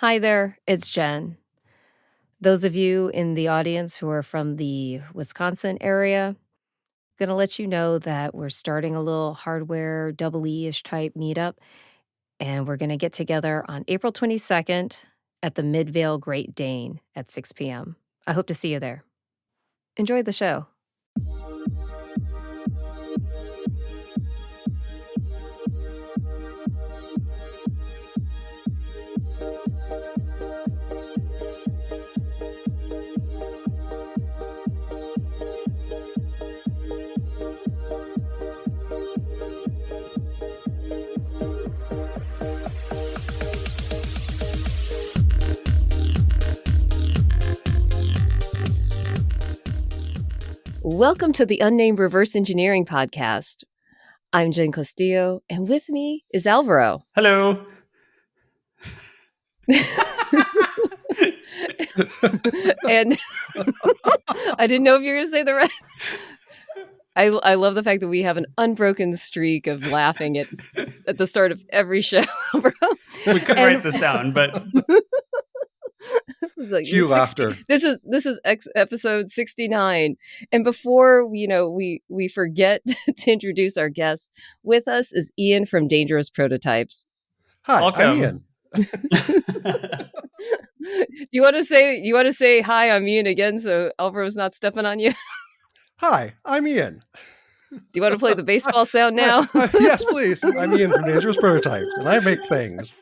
Hi there, it's Jen. Those of you in the audience who are from the Wisconsin area, going to let you know that we're starting a little hardware double E-ish type meetup, and we're going to get together on April 22nd at the Midvale Great Dane at 6 p.m. I hope to see you there. Enjoy the show. Welcome to the Unnamed Reverse Engineering Podcast. I'm Jen Castillo, and with me is Alvaro. Hello. And I didn't know if you were going to say the right. I love the fact that we have an unbroken streak of laughing at the start of every show. We couldn't write this down, but like, cue laughter. This is episode 69, and before we forget to introduce our guest, with us is Ian from DangerousPrototypes. Hi, welcome. I'm Ian. You want to say hi? I'm Ian again, so Alvaro's not stepping on you. Hi, I'm Ian. Do you want to play the baseball sound now? Yes, please. I'm Ian from DangerousPrototypes, and I make things.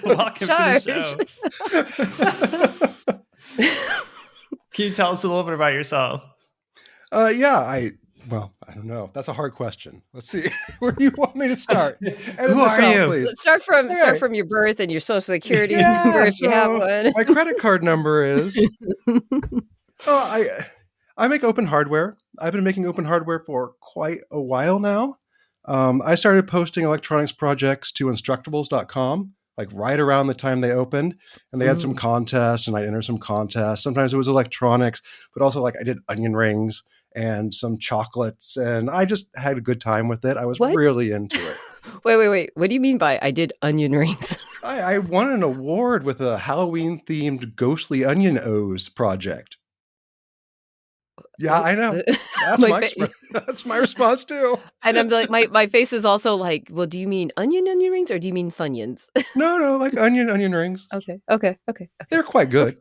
Welcome to the show. Can you tell us a little bit about yourself? I don't know. That's a hard question. Let's see. Where do you want me to start? Who are you? Please. Let's start from your birth and your social security number if you have one. My credit card number is. I make open hardware. I've been making open hardware for quite a while now. I started posting electronics projects to Instructables.com, like right around the time they opened. And they had some contests, and I entered some contests. Sometimes it was electronics, but also like I did onion rings and some chocolates. And I just had a good time with it. I was really into it. Wait. What do you mean by I did onion rings? I won an award with a Halloween-themed Ghostly Onion O's project. Yeah, I know. That's my response too. And I'm like, my face is also like, well, do you mean onion rings or do you mean Funyuns? No, like onion rings. Okay. They're quite good.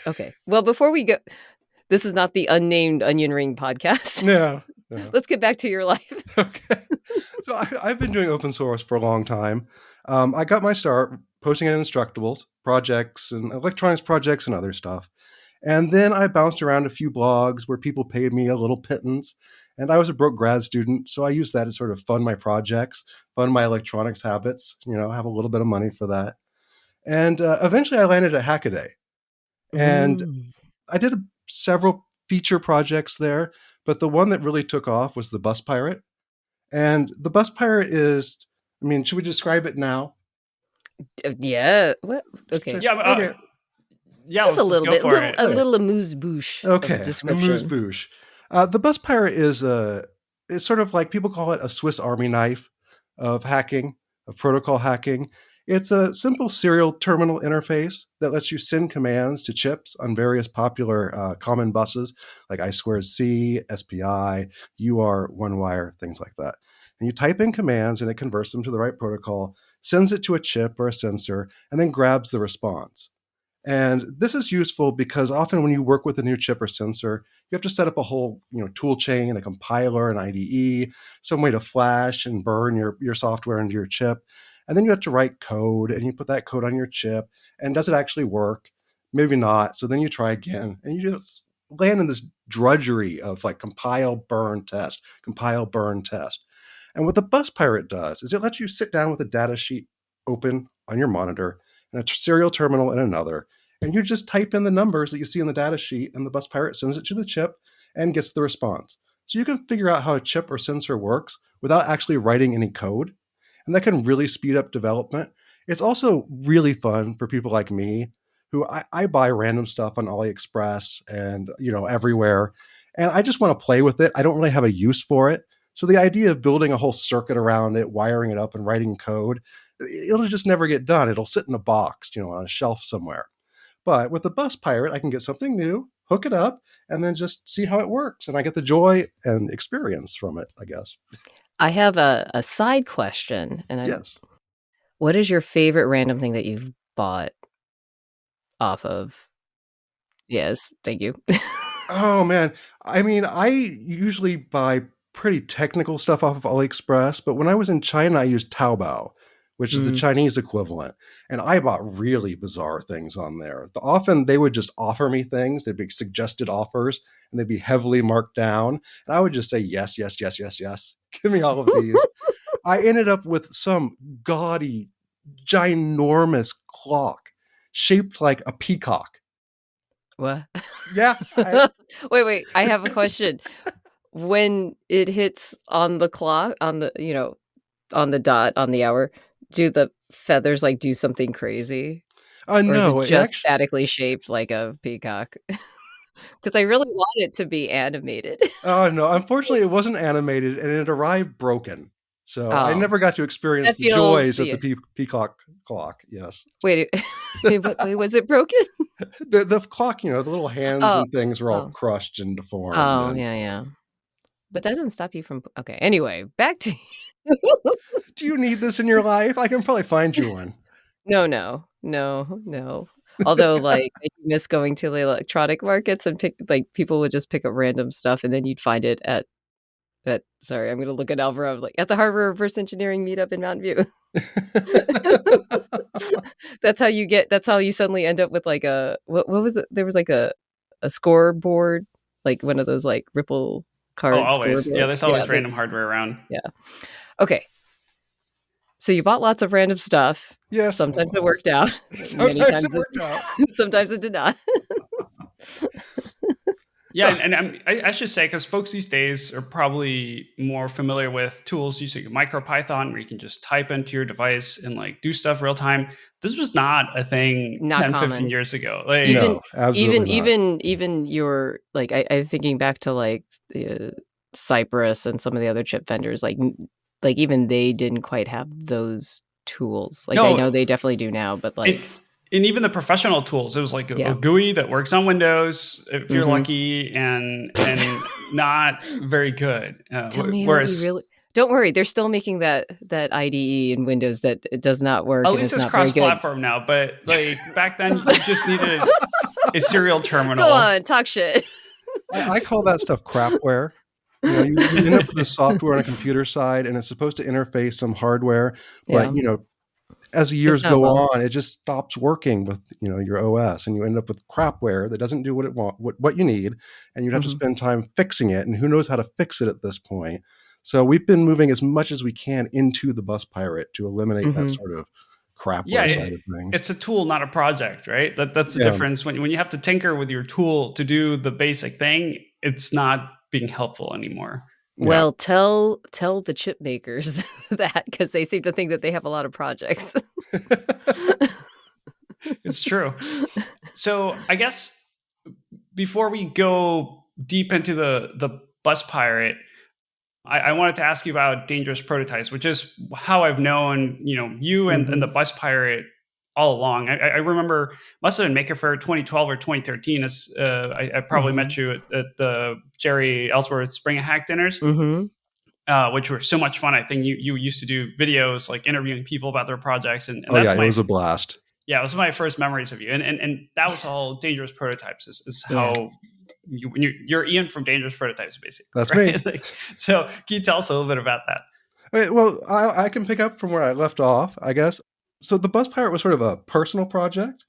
Okay. Well, before we go, this is not the Unnamed Onion Ring podcast. No. Let's get back to your life. Okay. So I've been doing open source for a long time. I got my start posting in Instructables projects and electronics projects and other stuff. And then I bounced around a few blogs where people paid me a little pittance. And I was a broke grad student, so I used that to sort of fund my projects, fund my electronics habits, have a little bit of money for that. And eventually I landed at Hackaday. And I did several feature projects there, but the one that really took off was the BusPirate. And the BusPirate is, should we describe it now? Yeah. What? Okay. Yeah. Okay. Yeah, just a little bit, a little amuse-bouche. Okay, description. amuse-bouche. The BusPirate is it's sort of like people call it a Swiss Army knife of hacking, of protocol hacking. It's a simple serial terminal interface that lets you send commands to chips on various popular common buses like I2C, SPI, UART, OneWire, things like that. And you type in commands and it converts them to the right protocol, sends it to a chip or a sensor, and then grabs the response. And this is useful because often when you work with a new chip or sensor, you have to set up a whole tool chain, a compiler, an IDE, some way to flash and burn your software into your chip. And then you have to write code, and you put that code on your chip. And does it actually work? Maybe not. So then you try again. And you just land in this drudgery of like compile, burn, test, compile, burn, test. And what the BusPirate does is it lets you sit down with a data sheet open on your monitor and a serial terminal in another. And you just type in the numbers that you see in the data sheet, and the BusPirate sends it to the chip and gets the response. So you can figure out how a chip or sensor works without actually writing any code. And that can really speed up development. It's also really fun for people like me who I buy random stuff on AliExpress and everywhere. And I just want to play with it. I don't really have a use for it. So the idea of building a whole circuit around it, wiring it up and writing code, it'll just never get done. It'll sit in a box, on a shelf somewhere. But with the BusPirate, I can get something new, hook it up, and then just see how it works. And I get the joy and experience from it, I guess. I have a side question. Yes. What is your favorite random thing that you've bought off of? Yes, thank you. Oh, man. I mean, I usually buy pretty technical stuff off of AliExpress, but when I was in China, I used Taobao, which is the Chinese equivalent. And I bought really bizarre things on there. Often they would just offer me things. They'd be suggested offers, and they'd be heavily marked down. And I would just say, yes, yes, yes, yes, yes. Give me all of these. I ended up with some gaudy, ginormous clock shaped like a peacock. What? Yeah. Wait. I have a question. When it hits on the clock, on the, on the dot, on the hour, do the feathers do something crazy? No, or is it just statically shaped like a peacock? Because I really want it to be animated. Oh, no. Unfortunately, it wasn't animated, and it arrived broken. So I never got to experience the joys of the peacock clock. Yes. Wait, was it broken? The clock, the little hands and things were all crushed and deformed. Oh, yeah. But that doesn't stop you from... Okay, anyway, back to... Do you need this in your life? I can probably find you one. No. Although, I miss going to the electronic markets and people would just pick up random stuff, and then you'd find it at sorry, I'm going to look at Alvaro, at the Hardware Reverse Engineering meetup in Mountain View. That's how you suddenly end up with what was it? There was a scoreboard, one of those Ripple cards. Oh, always. Yeah, there's always random hardware around. Yeah. Okay. So you bought lots of random stuff. Yes. Sometimes it worked out. Sometimes it worked out. Sometimes it did not. Yeah, and I should say, because folks these days are probably more familiar with tools using MicroPython, where you can just type into your device and do stuff real time. This was not a thing 10, 15 years ago. No, absolutely not. Even your I'm thinking back to Cypress and some of the other chip vendors, even they didn't quite have those tools. No, I know they definitely do now, but and even the professional tools, it was a GUI that works on Windows if you're lucky, and not very good. Tell me don't worry, they're still making that IDE in Windows that it does not work. At least it's cross-platform now, but back then you just needed a serial terminal. Go on, talk shit. I call that stuff crapware. You end up with the software on a computer side, and it's supposed to interface some hardware, but as the years go on, it just stops working with your OS, and you end up with crapware that doesn't do what you need, and you'd have to spend time fixing it, and who knows how to fix it at this point. So we've been moving as much as we can into the BusPirate to eliminate that sort of crapware side of things. It's a tool, not a project, right? That's the difference. When you have to tinker with your tool to do the basic thing, it's not being helpful anymore. Well, tell the chip makers that, because they seem to think that they have a lot of projects. It's true. So I guess before we go deep into the BusPirate, I wanted to ask you about DangerousPrototypes, which is how I've known you and the BusPirate all along. I remember, must have been Maker Faire 2012 or 2013. As I probably met you at the Jerry Ellsworth Spring Hack dinners, which were so much fun. I think you used to do videos interviewing people about their projects, and it was a blast. Yeah, it was my first memories of you, and that was all DangerousPrototypes. Is how you're Ian from DangerousPrototypes, basically. That's right? me. So can you tell us a little bit about that? Okay, well, I can pick up from where I left off, I guess. So the BusPirate was sort of a personal project,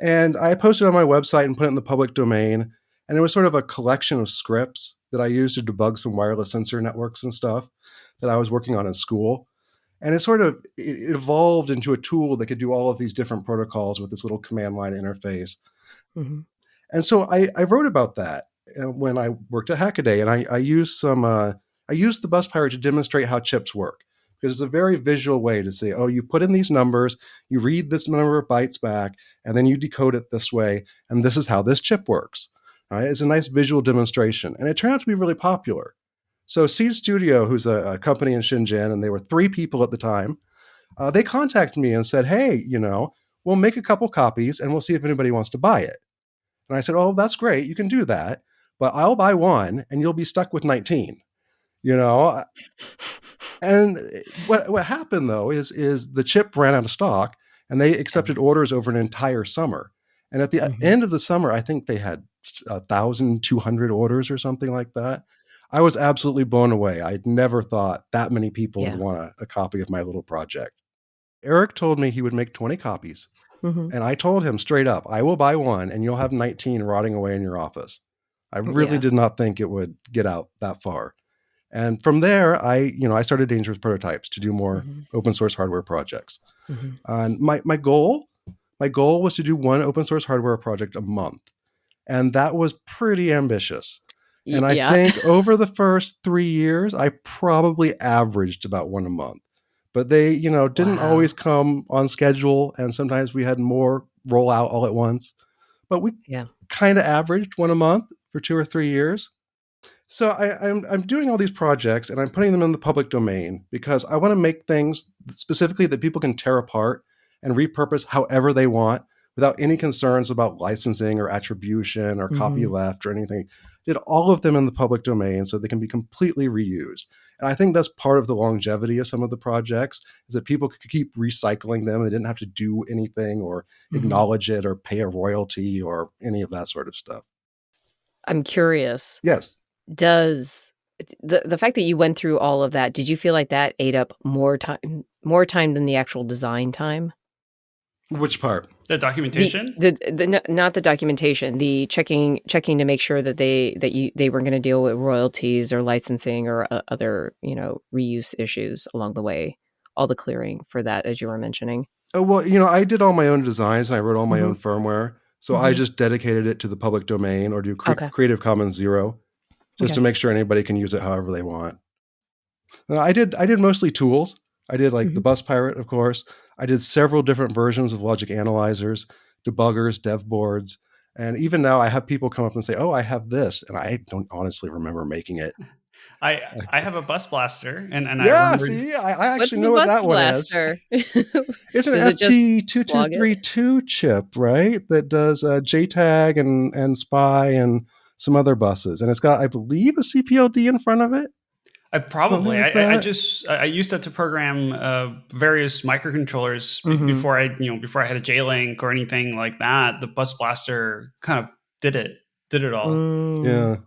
and I posted on my website and put it in the public domain, and it was sort of a collection of scripts that I used to debug some wireless sensor networks and stuff that I was working on in school. And it evolved into a tool that could do all of these different protocols with this little command line interface. And so I wrote about that when I worked at Hackaday, and I used the BusPirate to demonstrate how chips work. Because it's a very visual way to say, you put in these numbers, you read this number of bytes back, and then you decode it this way, and this is how this chip works. All right? It's a nice visual demonstration, and it turned out to be really popular. So Seed Studio, who's a company in Shenzhen, and they were 3 people at the time, they contacted me and said, hey, we'll make a couple copies and we'll see if anybody wants to buy it. And I said, oh, that's great. You can do that. But I'll buy one and you'll be stuck with 19. And what happened, though, is the chip ran out of stock and they accepted orders over an entire summer. And at the end of the summer, I think they had 1,200 orders or something like that. I was absolutely blown away. I'd never thought that many people would want a copy of my little project. Eric told me he would make 20 copies. And I told him straight up, I will buy one and you'll have 19 rotting away in your office. I really did not think it would get out that far. And from there, I started Dangerous Prototypes to do more open source hardware projects. And my goal was to do one open source hardware project a month. And that was pretty ambitious. And I think over the first 3 years, I probably averaged about one a month. But they, didn't always come on schedule. And sometimes we had more roll out all at once. But we kind of averaged one a month for 2 or 3 years. So I'm doing all these projects and I'm putting them in the public domain because I want to make things specifically that people can tear apart and repurpose however they want without any concerns about licensing or attribution or copyleft or anything. Did all of them in the public domain so they can be completely reused. And I think that's part of the longevity of some of the projects is that people could keep recycling them. They didn't have to do anything or acknowledge it or pay a royalty or any of that sort of stuff. I'm curious. Yes. Does the fact that you went through all of that, did you feel like that ate up more time than the actual design time? Which part? The documentation? Not the documentation, the checking to make sure that they weren't going to deal with royalties or licensing or other, reuse issues along the way. All the clearing for that, as you were mentioning. Oh, well, I did all my own designs and I wrote all my own firmware. So I just dedicated it to the public domain or do Creative Commons 0 just to make sure anybody can use it however they want. I did mostly tools. I did like the BusPirate, of course. I did several different versions of logic analyzers, debuggers, dev boards. And even now I have people come up and say, oh, I have this. And I don't honestly remember making it. I have a Bus Blaster. And I actually know what that one is. It's an FT2232 chip, right? That does JTAG and SPI and some other buses. And it's got, I believe, a CPLD in front of it. I used that to program various microcontrollers before I had a J-Link or anything like that. The Bus Blaster kind of did it all.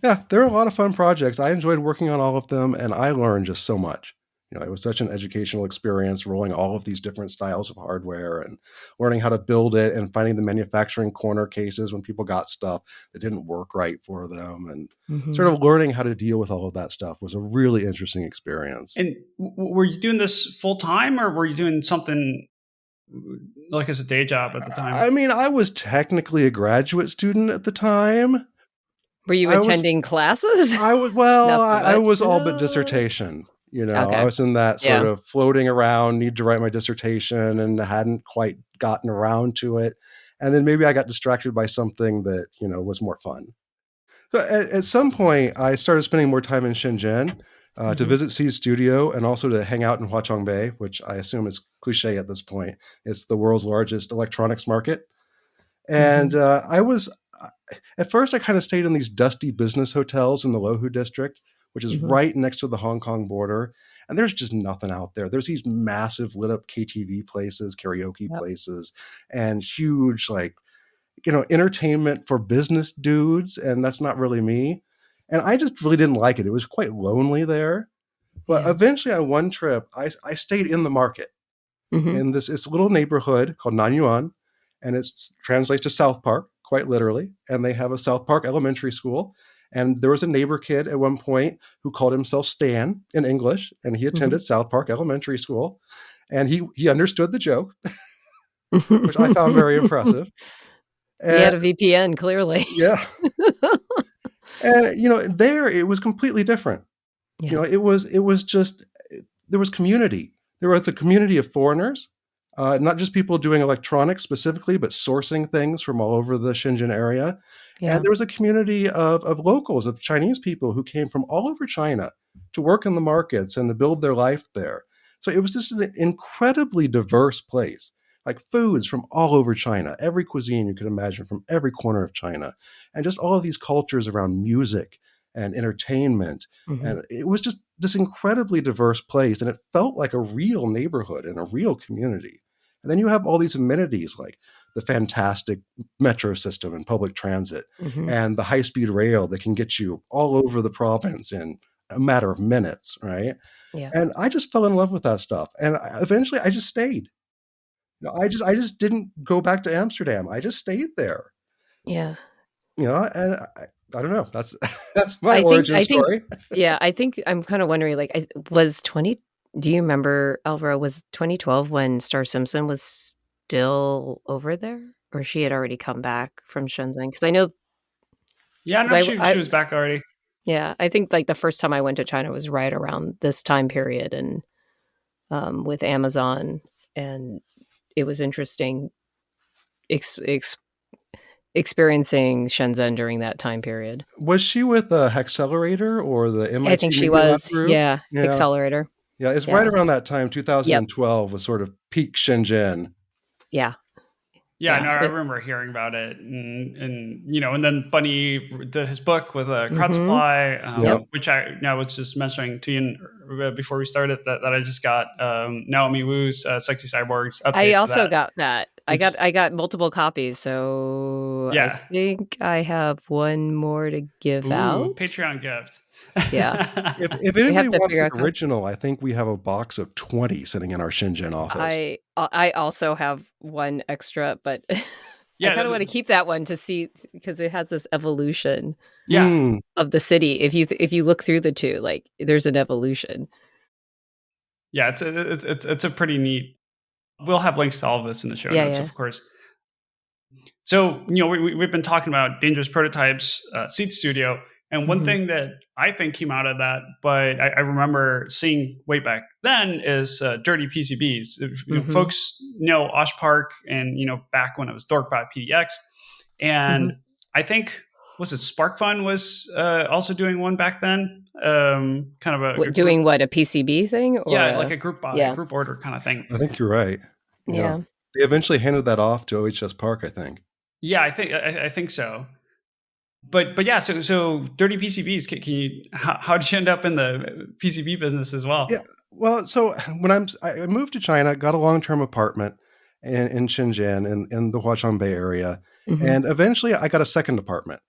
Yeah, there are a lot of fun projects. I enjoyed working on all of them, and I learned just so much. It was such an educational experience rolling all of these different styles of hardware and learning how to build it and finding the manufacturing corner cases when people got stuff that didn't work right for them. And sort of learning how to deal with all of that stuff was a really interesting experience. And were you doing this full time or were you doing something like as a day job at the time? I mean, I was technically a graduate student at the time. Were you attending classes? I was all but dissertation. I was in that sort of floating around, need to write my dissertation and hadn't quite gotten around to it. And then maybe I got distracted by something that, was more fun. So at some point, I started spending more time in Shenzhen to visit C's studio and also to hang out in Huaqiangbei, which I assume is cliche at this point. It's the world's largest electronics market. And at first, I kind of stayed in these dusty business hotels in the Lohu district, which is right next to the Hong Kong border. And there's just nothing out there. There's these massive lit up KTV places, karaoke places, and huge, entertainment for business dudes. And that's not really me. And I just really didn't like it. It was quite lonely there. But eventually on one trip, I stayed in the market in this little neighborhood called Nanyuan. And it translates to South Park, quite literally. And they have a South Park elementary school. And there was a neighbor kid at one point who called himself Stan in English, and he attended South Park Elementary School. And he understood the joke, which I found very impressive. And, he had a VPN, clearly. Yeah. And, there it was completely different. Yeah. It was just, there was community. There was a community of foreigners, not just people doing electronics specifically, but sourcing things from all over the Shenzhen area. Yeah. And there was a community of locals, of Chinese people who came from all over China to work in the markets and to build their life there. So it was just an incredibly diverse place, like foods from all over China, every cuisine you could imagine from every corner of China, and just all of these cultures around music and entertainment. Mhm. And it was just this incredibly diverse place, and it felt like a real neighborhood and a real community. And then you have all these amenities like the fantastic metro system and public transit Mhm. and the high-speed rail that can get you all over the province in a matter of minutes, right? Yeah. And I just fell in love with that stuff, and eventually I just stayed. I just didn't go back to Amsterdam. I just stayed there, Yeah. and I don't know. That's that's my I think origin I think story. yeah, I think I'm kinda wondering, like, I was 20 do you remember, Alvaro, was 2012 when Star Simpson was still over there? Or she had already come back from Shenzhen? Because I know Yeah, 'cause no, she was back already. yeah, I think, like, the first time I went to China was right around this time period and, with Amazon, and it was interesting ex ex experiencing Shenzhen during that time period. Was she with the Hexcelerator or the I think MIT she Media Lab was, group? yeah, Yeah, Accelerator. yeah. It's right Yeah. around that time. Yep. 2012 was sort of peak Shenzhen. Yeah. Yeah, Yeah. no, I remember hearing about it, and then Bunny did his book with a crowd Mhm. supply, Yep. which I was just mentioning to you before we started that I just got Naomi Wu's Sexy Cyborgs I update to also that. got that. Which, I got multiple copies, so I yeah, think I have one more to give ooh, out. Patreon gift. Yeah. If We have anybody to wants figure the out original, I think we have a box of 20 sitting in our Shenzhen office. I also have one extra, but I Yeah, kinda wanna keep that one to see because it has this evolution yeah, Hmm. of the city. If you look through the 2, like, there's an evolution. yeah. It's a pretty neat. We'll have links to all of this in the show Yeah, notes, yeah. of course. So, we've been talking about Dangerous Prototypes, Seed Studio, and one Mhm. thing that I think came out of that, but I remember seeing way back then is Dirty PCBs. If, Mhm. folks know Osh Park, and back when it was Dork.pdx, and Mhm. I think was it SparkFun was also doing one back then, kind of a What group, doing what, a PCB thing or yeah, like a a group buy, yeah. group order kind of thing. I think you're right. Yeah. Yeah. They eventually handed that off to OHS Park, I think. Yeah, I think so. But yeah, so Dirty PCBs. Can you how did you end up in the PCB business as well? Yeah. Well, so when I moved to China, got a long-term apartment in Shenzhen in the Huaqiang Bay area, Mhm. and eventually I got a second apartment,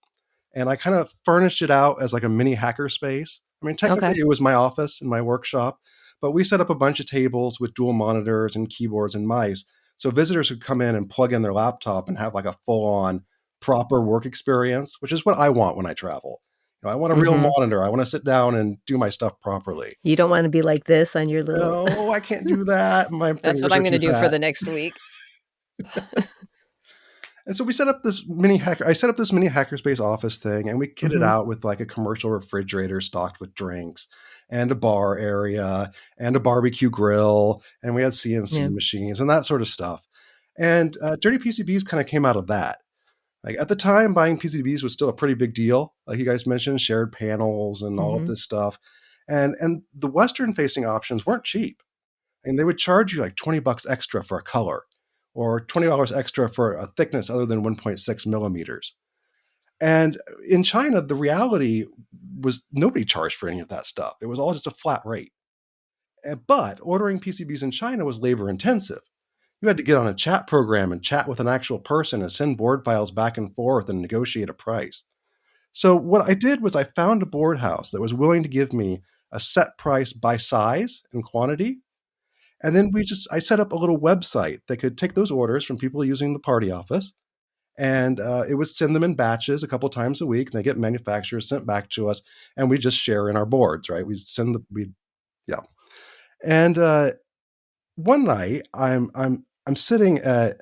and I kind of furnished it out as like a mini hacker space. I mean, technically Okay. it was my office and my workshop, but we set up a bunch of tables with dual monitors and keyboards and mice, so visitors could come in and plug in their laptop and have like a full-on proper work experience, which is what I want when I travel. I want a real Mhm. monitor. I want to sit down and do my stuff properly. You don't wanna be like this on your little No, I can't do that. My That's what fingers I'm are gonna too do for fat. the next week. And so we set up this mini hacker. I set up this mini hackerspace office thing, and we kitted Mhm. out with like a commercial refrigerator stocked with drinks, and a bar area, and a barbecue grill, and we had CNC Yeah. machines and that sort of stuff. And Dirty PCBs kind of came out of that. Like at the time, buying PCBs was still a pretty big deal. Like you guys mentioned, shared panels and all of Mhm. this stuff, and the Western facing options weren't cheap. And they would charge you like $20 extra for a color or $20 extra for a thickness other than 1.6 millimeters. And in China, the reality was nobody charged for any of that stuff. It was all just a flat rate. But ordering PCBs in China was labor intensive. You had to get on a chat program and chat with an actual person and send board files back and forth and negotiate a price. So what I did was I found a board house that was willing to give me a set price by size and quantity. And then I set up a little website that could take those orders from people using the party office, and it would send them in batches a couple times a week. And they get manufacturers sent back to us, and we just share in our boards, right? Yeah. And one night, I'm sitting at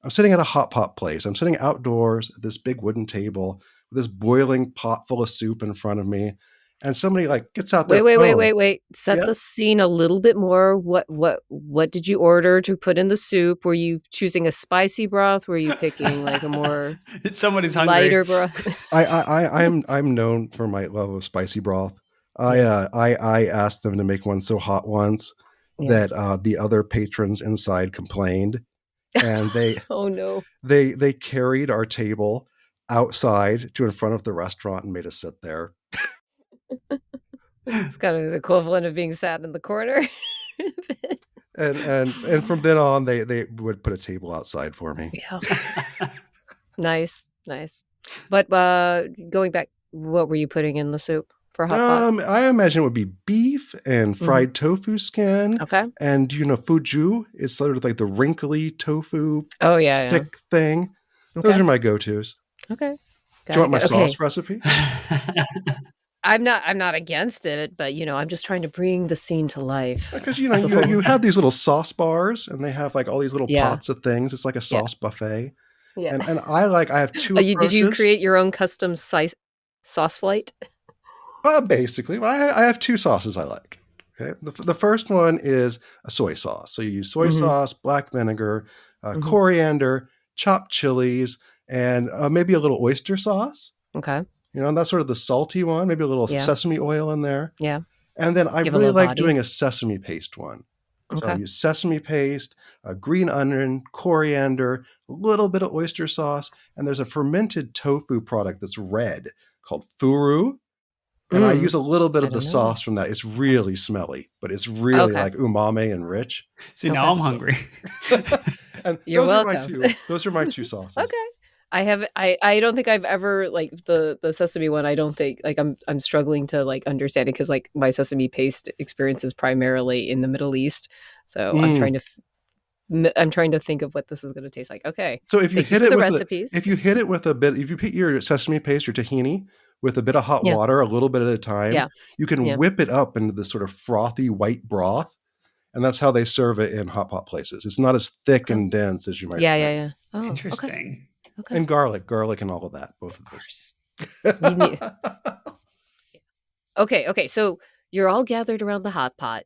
a hot pot place. I'm sitting outdoors at this big wooden table with this boiling pot full of soup in front of me, and somebody like gets out their phone. Wait. Set Yeah. the scene a little bit more. What did you order to put in the soup? Were you choosing a spicy broth? Were you picking, like, a more Somebody's hungry. lighter broth? I'm known for my love of spicy broth. Yeah. I asked them to make one so hot once Yeah. that the other patrons inside complained, and Oh no. they carried our table outside to in front of the restaurant and made us sit there. It's kind of the equivalent of being sat in the corner. And from then on, they would put a table outside for me. Yeah. Nice. But going back, what were you putting in the soup for hot pot? I imagine it would be beef and fried tofu skin. Okay. And fuju is sort of like the wrinkly tofu Oh yeah. stick thing. Okay. Those are my go-tos. Okay. Do you want my sauce recipe? I'm not against it, but I'm just trying to bring the scene to life. Because you have these little sauce bars, and they have like all these little pots of things. It's like a sauce buffet. Yeah. And I have two. Did you create your own custom sauce flight? Basically, I have two sauces I like. Okay, the first one is a soy sauce. So you use soy sauce, black vinegar, coriander, chopped chilies, and maybe a little oyster sauce. Okay. And that's sort of the salty one. Maybe a little sesame oil in there. Yeah. And then I really like doing a sesame paste one. Okay. So I use sesame paste, green onion, coriander, a little bit of oyster sauce, and there's a fermented tofu product that's red called furu. And I use a little bit of the sauce from that. It's really smelly, but it's really like umami and rich. See, now I'm hungry. And You're welcome. Those are my two sauces. Okay. I don't think I've ever like the sesame one. I don't think like I'm struggling to like understand it because like my sesame paste experience is primarily in the Middle East. So I'm trying to think of what this is going to taste like. Okay. So if you hit it with recipes, if you hit your sesame paste, your tahini with a bit of hot water, a little bit at a time, you can whip it up into this sort of frothy white broth. And that's how they serve it in hot pot places. It's not as thick and dense as you might think. Yeah. Oh, interesting. Okay. And garlic and all of that. Both of course. Okay. So you're all gathered around the hot pot.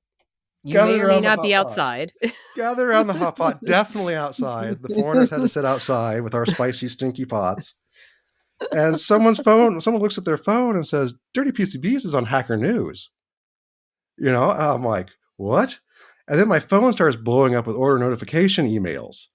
You may or may not be outside. Gathered around the hot pot. Definitely outside. The foreigners had to sit outside with our spicy, stinky pots. And someone looks at their phone and says, DirtyPCBs is on Hacker News. And I'm like, what? And then my phone starts blowing up with order notification emails.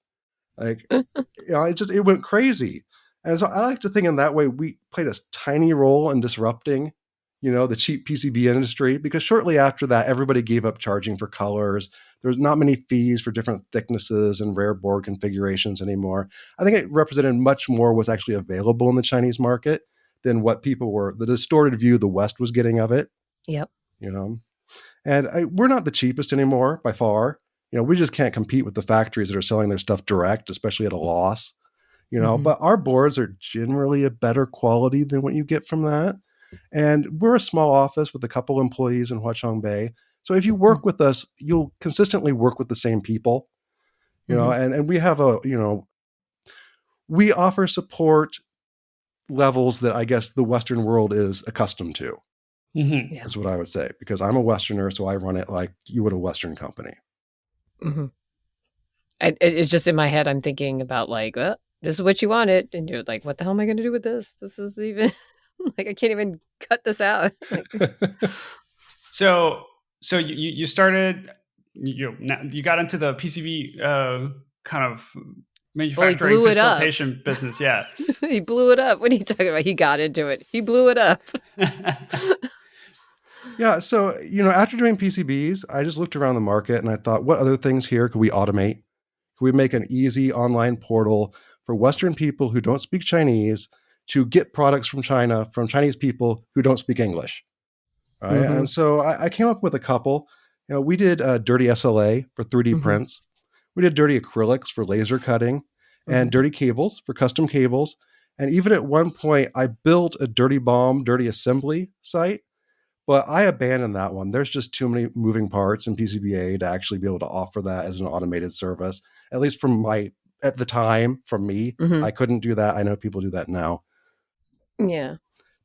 Like, it went crazy. And so I like to think in that way, we played a tiny role in disrupting, the cheap PCB industry, because shortly after that, everybody gave up charging for colors. There's not many fees for different thicknesses and rare board configurations anymore. I think it represented much more was actually available in the Chinese market than what the distorted view the West was getting of it. Yep. And we're not the cheapest anymore by far. We just can't compete with the factories that are selling their stuff direct, especially at a loss. But our boards are generally a better quality than what you get from that. And we're a small office with a couple employees in Huachong Bay. So if you work with us, you'll consistently work with the same people. And we have we offer support levels that I guess the Western world is accustomed to. Is what I would say, because I'm a Westerner, so I run it like you would a Western company. It's just in my head. I'm thinking about like, this is what you wanted, and you're like, what the hell am I going to do with this? This is even like I can't even cut this out. So you started, you got into the PCB kind of manufacturing facilitation business. Yeah, he blew it up. What are you talking about? He got into it. He blew it up. Yeah. So, after doing PCBs, I just looked around the market and I thought, what other things here could we automate? Could we make an easy online portal for Western people who don't speak Chinese to get products from China from Chinese people who don't speak English? Right. And so I came up with a couple. We did dirty SLA for 3D prints. We did dirty acrylics for laser cutting and dirty cables for custom cables. And even at one point, I built a dirty bomb, dirty assembly site. But I abandoned that one. There's just too many moving parts in PCBA to actually be able to offer that as an automated service. At least at the time, from me, I couldn't do that. I know people do that now. Yeah.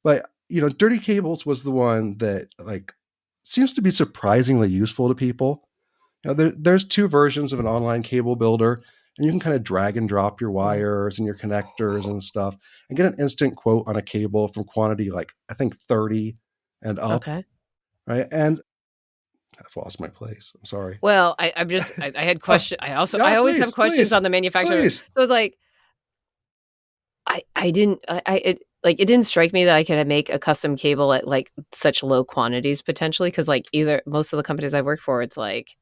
But, dirty cables was the one that seems to be surprisingly useful to people. There's two versions of an online cable builder, and you can kind of drag and drop your wires and your connectors and stuff and get an instant quote on a cable from quantity I think 30 and up. Okay. Right. And I've lost my place. I'm sorry. Well, I had questions. I always have questions on the manufacturer. Please. So it's like, it didn't strike me that I could make a custom cable at like such low quantities potentially. Cause like either most of the companies I work for, it's like,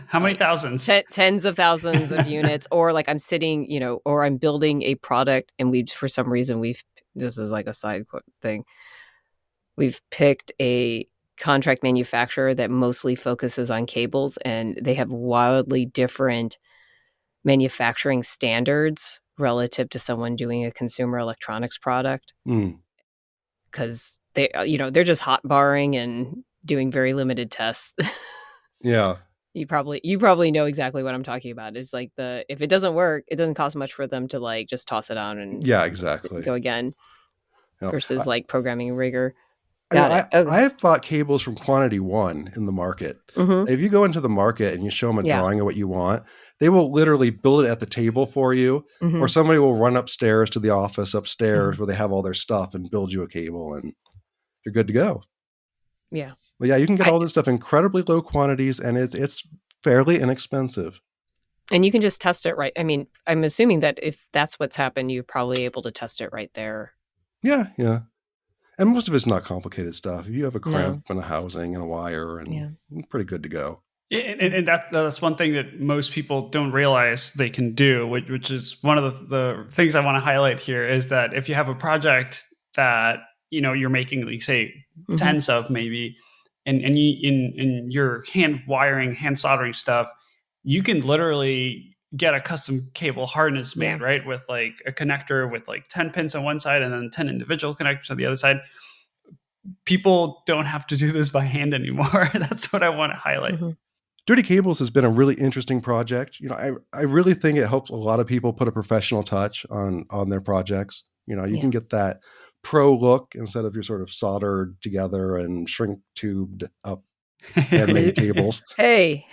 how many thousands? Tens of thousands of units, or like I'm sitting, or I'm building a product and for some reason this is like a side thing. We've picked a contract manufacturer that mostly focuses on cables, and they have wildly different manufacturing standards relative to someone doing a consumer electronics product. Because they're just hot barring and doing very limited tests. Yeah. You probably know exactly what I'm talking about. It's like if it doesn't work, it doesn't cost much for them to like just toss it out and exactly go again. Yep. Versus like programming rigor. I have bought cables from Quantity One in the market. Mm-hmm. If you go into the market and you show them a drawing of what you want, they will literally build it at the table for you, or somebody will run upstairs to the office upstairs where they have all their stuff and build you a cable, and you're good to go. Yeah. But yeah, you can get all this stuff in incredibly low quantities, and it's fairly inexpensive. And you can just test it right. I mean, I'm assuming that if that's what's happened, you're probably able to test it right there. Yeah. And most of it's not complicated stuff. If you have a cramp and a housing and a wire, and you're pretty good to go. And that's one thing that most people don't realize they can do, which is one of the things I want to highlight here, is that if you have a project that you're making, like say tens of maybe, and you're hand wiring, hand soldering stuff, you can literally get a custom cable harness made, right? With like a connector with like 10 pins on one side and then 10 individual connectors on the other side. People don't have to do this by hand anymore. That's what I want to highlight. Dirty Cables has been a really interesting project. I really think it helps a lot of people put a professional touch on their projects. You can get that pro look instead of your sort of soldered together and shrink tubed up handmade cables. Hey,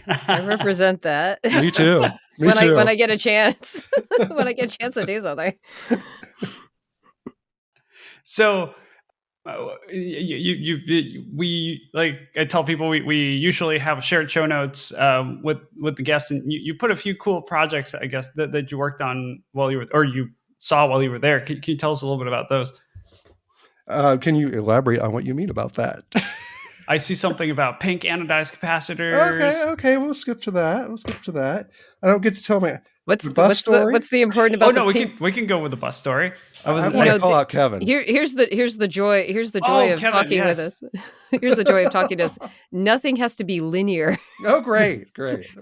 I represent that. Me too. When I get a chance, when I get a chance to do something. So we like I tell people we usually have shared show notes with the guests, and you put a few cool projects, I guess, that you worked on while you were, or you saw while you were there. Can you tell us a little bit about those? Can you elaborate on what you mean about that? I see something about pink anodized capacitors. Okay, we'll skip to that. I don't get to tell my what's the important about. Oh no, we can go with the bus story. I want to call out Kevin. Here's the joy of Kevin, talking with us. Here's the joy of talking to us. Nothing has to be linear. Oh, great.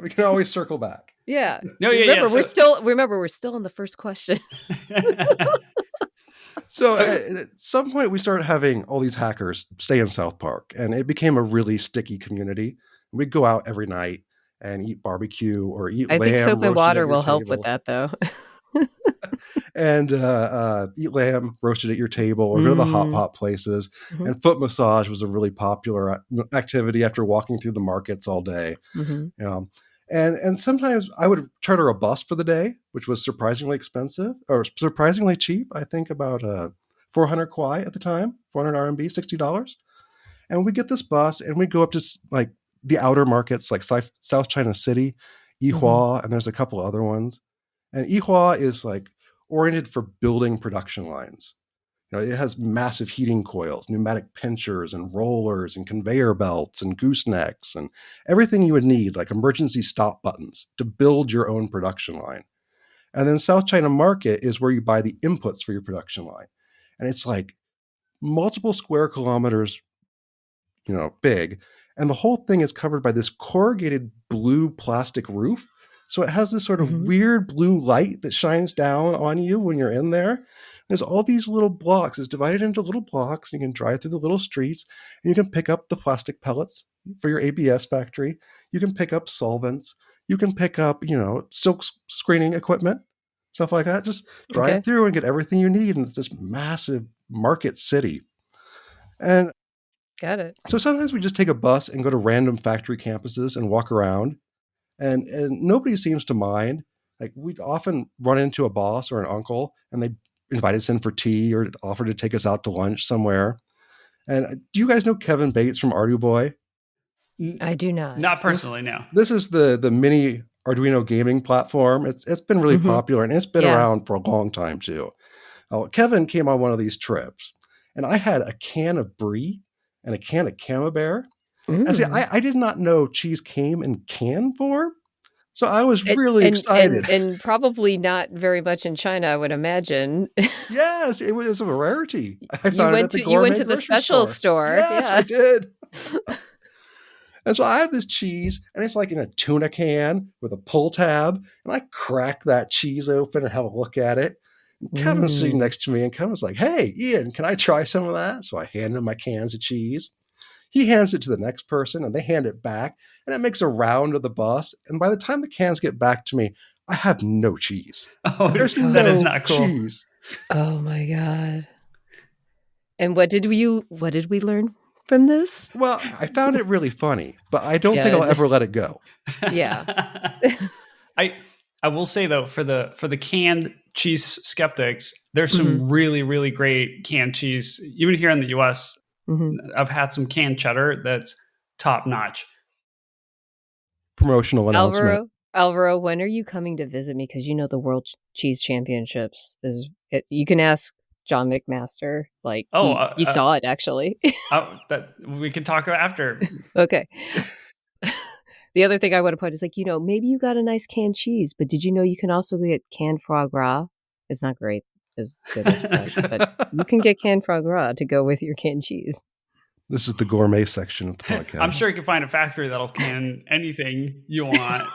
We can always circle back. Yeah. No, we're still in the first question. So at some point we started having all these hackers stay in South Park, and it became a really sticky community. We'd go out every night and eat barbecue or eat lamb. I think soap and water will help with that, though. And eat lamb roasted at your table, or go to the hot pot places. And foot massage was a really popular activity after walking through the markets all day. And sometimes I would charter a bus for the day, which was surprisingly expensive or surprisingly cheap. I think about 400 kwai at the time, 400 RMB, $60. And we get this bus and we go up to like the outer markets, like South China City, Yihua, and there's a couple other ones. And Yihua is like oriented for building production lines. It has massive heating coils, pneumatic pinchers and rollers and conveyor belts and goosenecks and everything you would need, like emergency stop buttons to build your own production line. And then South China Market is where you buy the inputs for your production line. And it's like multiple square kilometers, big. And the whole thing is covered by this corrugated blue plastic roof. So it has this sort of weird blue light that shines down on you when you're in there. There's all these little blocks. It's divided into little blocks. You can drive through the little streets, and you can pick up the plastic pellets for your ABS factory. You can pick up solvents. You can pick up, silk screening equipment, stuff like that. Just drive through and get everything you need. And it's this massive market city. And got it. So sometimes we just take a bus and go to random factory campuses and walk around. And nobody seems to mind. Like we'd often run into a boss or an uncle, and they invite us in for tea or offer to take us out to lunch somewhere. And do you guys know Kevin Bates from Ardu Boy? I do not. Not personally, no. This is the mini Arduino gaming platform. It's been really popular, and it's been around for a long time too. Kevin came on one of these trips, and I had a can of Brie and a can of Camembert. And see, I did not know cheese came in can form, so I was really excited. And probably not very much in China, I would imagine. Yes, it was a rarity. You went to the special store. Yes, I did. And so I have this cheese, and it's like in a tuna can with a pull tab, and I crack that cheese open and have a look at it. And Kevin's sitting next to me, and Kevin's like, "Hey, Ian, can I try some of that?" So I hand him my cans of cheese. He hands it to the next person, and they hand it back, and it makes a round of the bus. And by the time the cans get back to me, I have no cheese. Oh, that is not cool. Cheese. Oh my God. And what did we learn from this? Well, I found it really funny, but I don't think I'll ever let it go. Yeah. I will say though, for the canned cheese skeptics, there's some really, really great canned cheese. Even here in the US, I've had some canned cheddar that's top notch. Promotional announcement. Alvaro, when are you coming to visit me? Because you know the World Cheese Championships you can ask John McMaster. Like, you saw it actually. That we can talk about after. Okay. The other thing I want to point is like, maybe you got a nice canned cheese, but did you know you can also get canned foie gras? It's not great as good as fresh, but you can get canned foie gras to go with your canned cheese. This is the gourmet section of the podcast. I'm sure you can find a factory that'll can anything you want.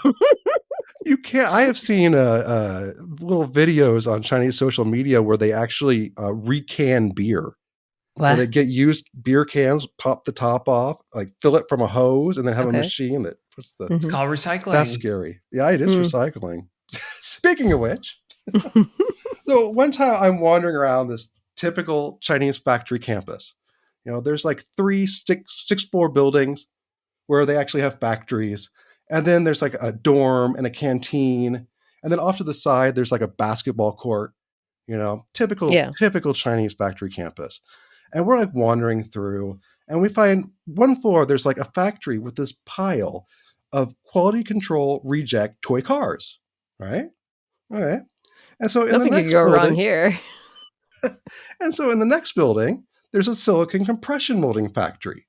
You can't. I have seen little videos on Chinese social media where they actually recan beer. Where they get used beer cans, pop the top off, like fill it from a hose, and then have a machine that puts the. It's called recycling. That's scary. Yeah, it is recycling. Speaking of which, so one time I'm wandering around this typical Chinese factory campus. There's like 3 6-floor buildings where they actually have factories. And then there's like a dorm and a canteen. And then off to the side, there's like a basketball court, typical Chinese factory campus. And we're like wandering through, and we find one floor, there's like a factory with this pile of quality control reject toy cars, right? All right. And so in nothing the could go wrong here. And so in the next building, there's a silicon compression molding factory.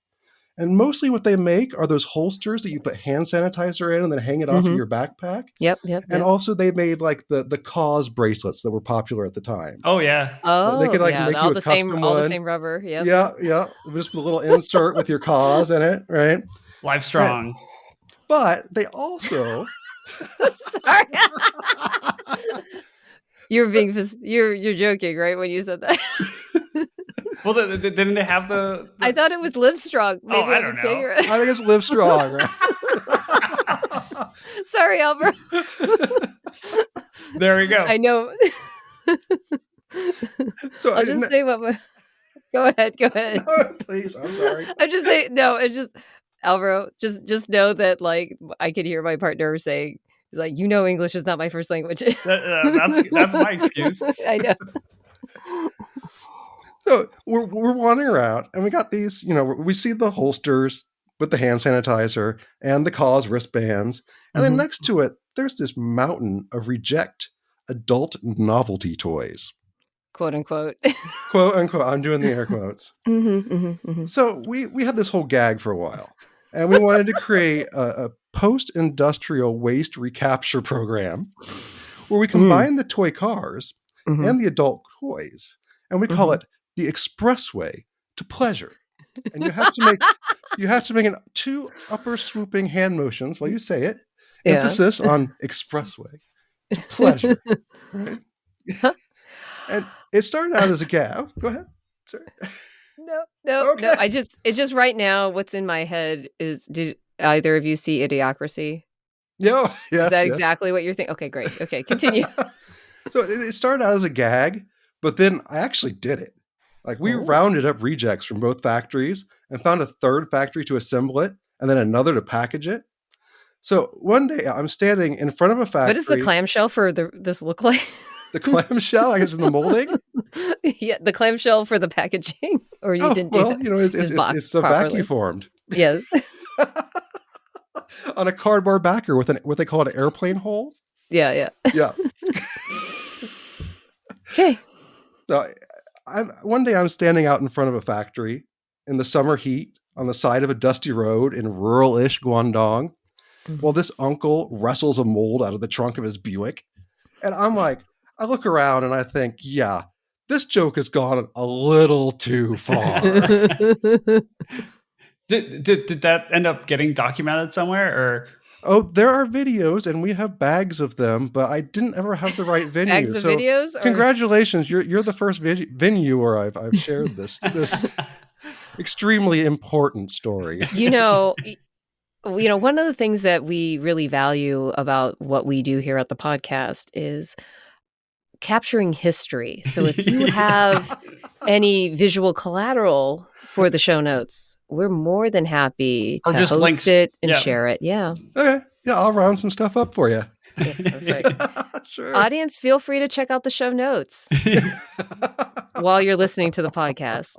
And mostly what they make are those holsters that you put hand sanitizer in and then hang it off in your backpack. Yep. And also they made like the cause bracelets that were popular at the time. Oh, yeah. Oh, they could make you all a the custom same, one. all the same rubber. Yep. Yeah. Just with a little insert with your cause in it, right? Life strong. But they also... Sorry. You're joking, right? When you said that. Well, didn't they have the... I thought it was Live Strong. Maybe I don't know. I think it's Live Strong, right? Sorry, Albert. There we go. I know. So I'll just say what... Go ahead. No, please, I'm sorry. I'm just saying, no, it's just... Alvaro, just know that, like, I could hear my partner saying, he's like, English is not my first language. That's my excuse. I know. So we're wandering around, and we got these, we see the holsters with the hand sanitizer and the cause wristbands. And then next to it, there's this mountain of reject adult novelty toys. Quote unquote. Quote unquote. I'm doing the air quotes. So we had this whole gag for a while, and we wanted to create a post-industrial waste recapture program where we combine the toy cars and the adult toys, and we call it the expressway to pleasure. And you have to make 2 upper swooping hand motions while you say it. Yeah. Emphasis on expressway to pleasure. Right? And it started out as a gag. Go ahead. Sorry. No. It's just right now what's in my head is, did either of you see Idiocracy? No. Yes, is that exactly what you're thinking? Okay, great. Okay, continue. So it started out as a gag, but then I actually did it. Like we rounded up rejects from both factories and found a third factory to assemble it and then another to package it. So one day I'm standing in front of a factory. What does the clamshell for this look like? The clamshell, I guess, in the molding. Yeah, the clamshell for the packaging, or you didn't do that. It's a vacuum formed. Yes. on a cardboard backer with what they call an airplane hole. Yeah. Yeah. Okay. So one day I'm standing out in front of a factory in the summer heat on the side of a dusty road in rural-ish Guangdong. Well, this uncle wrestles a mold out of the trunk of his Buick. And I'm like, I look around and I think, yeah, this joke has gone a little too far. Did that end up getting documented somewhere, or? Oh, there are videos and we have bags of them, but I didn't ever have the right venue. Bags of videos? Congratulations. You're the first venue where I've shared this extremely important story. One of the things that we really value about what we do here at the podcast is capturing history. So if you have any visual collateral for the show notes, we're more than happy to host links. It and share it. Yeah. Okay. Yeah, I'll round some stuff up for you. Yeah, perfect. Sure. Audience, feel free to check out the show notes while you're listening to the podcast.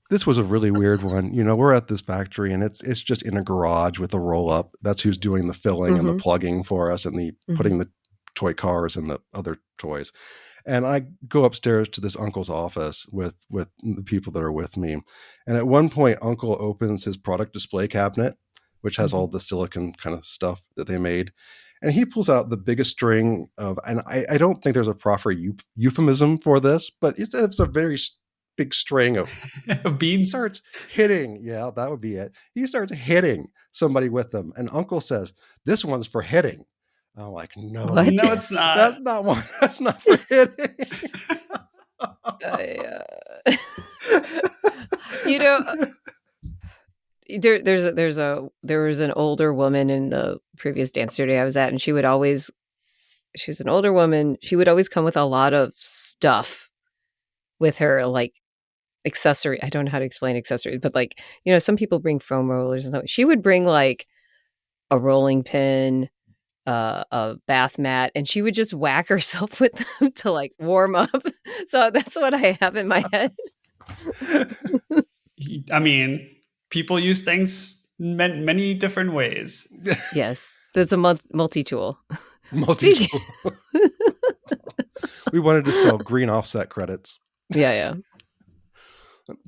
This was a really weird one. We're at this factory and it's just in a garage with a roll up. That's who's doing the filling and the plugging for us and the putting the toy cars and the other toys. And I go upstairs to this uncle's office with the people that are with me. And at one point, Uncle opens his product display cabinet, which has all the silicon kind of stuff that they made. And he pulls out the biggest string of, and I don't think there's a proper euphemism for this, but it's a very big string of beads. He starts hitting. Yeah, that would be it. He starts hitting somebody with them. And Uncle says, "This one's for hitting." I'm like, no, what? No, it's not. That's not one. That's not for hitting. There was an older woman in the previous dance studio I was at, and she was an older woman. She would always come with a lot of stuff with her, like accessory. I don't know how to explain accessories, but some people bring foam rollers and stuff. She would bring like a rolling pin, a bath mat, and she would just whack herself with them to like warm up. So that's what I have in my head. I mean, people use things many different ways. Yes, that's a multi-tool. Multi-tool. We wanted to sell green offset credits. Yeah.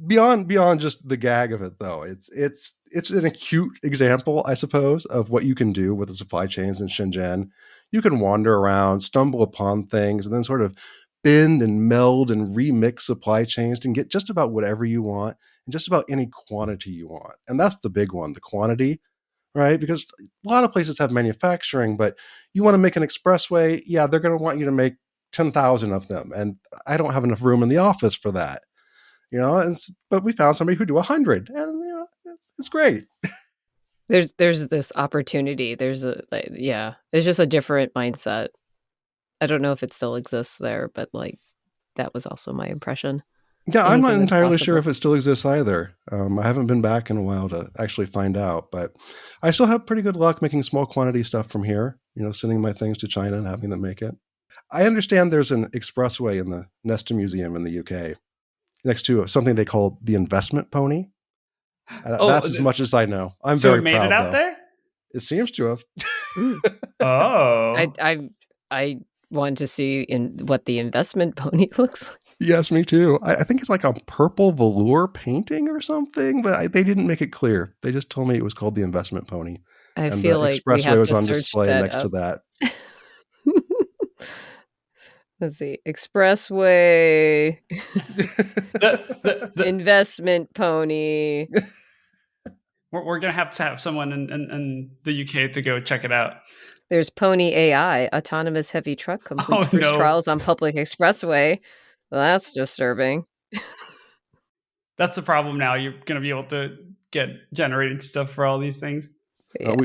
Beyond just the gag of it, though, it's an acute example, I suppose, of what you can do with the supply chains in Shenzhen. You can wander around, stumble upon things, and then sort of bend and meld and remix supply chains and get just about whatever you want and just about any quantity you want. And that's the big one, the quantity, right? Because a lot of places have manufacturing, but you want to make an expressway, yeah, they're going to want you to make 10,000 of them. And I don't have enough room in the office for that. But we found somebody who do 100, and it's great. There's this opportunity. It's just a different mindset. I don't know if it still exists there, but that was also my impression. Yeah, I'm not entirely sure if it still exists either. I haven't been back in a while to actually find out, but I still have pretty good luck making small quantity stuff from here, sending my things to China and having them make it. I understand there's an expressway in the Nesta Museum in the UK next to something they call the investment pony. That's as much as I know. I'm very proud. So it made it out there? It seems to have. Oh. I wanted to see what the investment pony looks like. Yes, me too. I think it's like a purple velour painting or something, but they didn't make it clear. They just told me it was called the investment pony. I feel like Expressway was on display next to that. Let's see. Expressway. Investment pony. We're going to have someone in the UK to go check it out. There's Pony AI, autonomous heavy truck completes first trials on public expressway. Well, that's disturbing. That's the problem now. You're going to be able to get generated stuff for all these things. Yeah.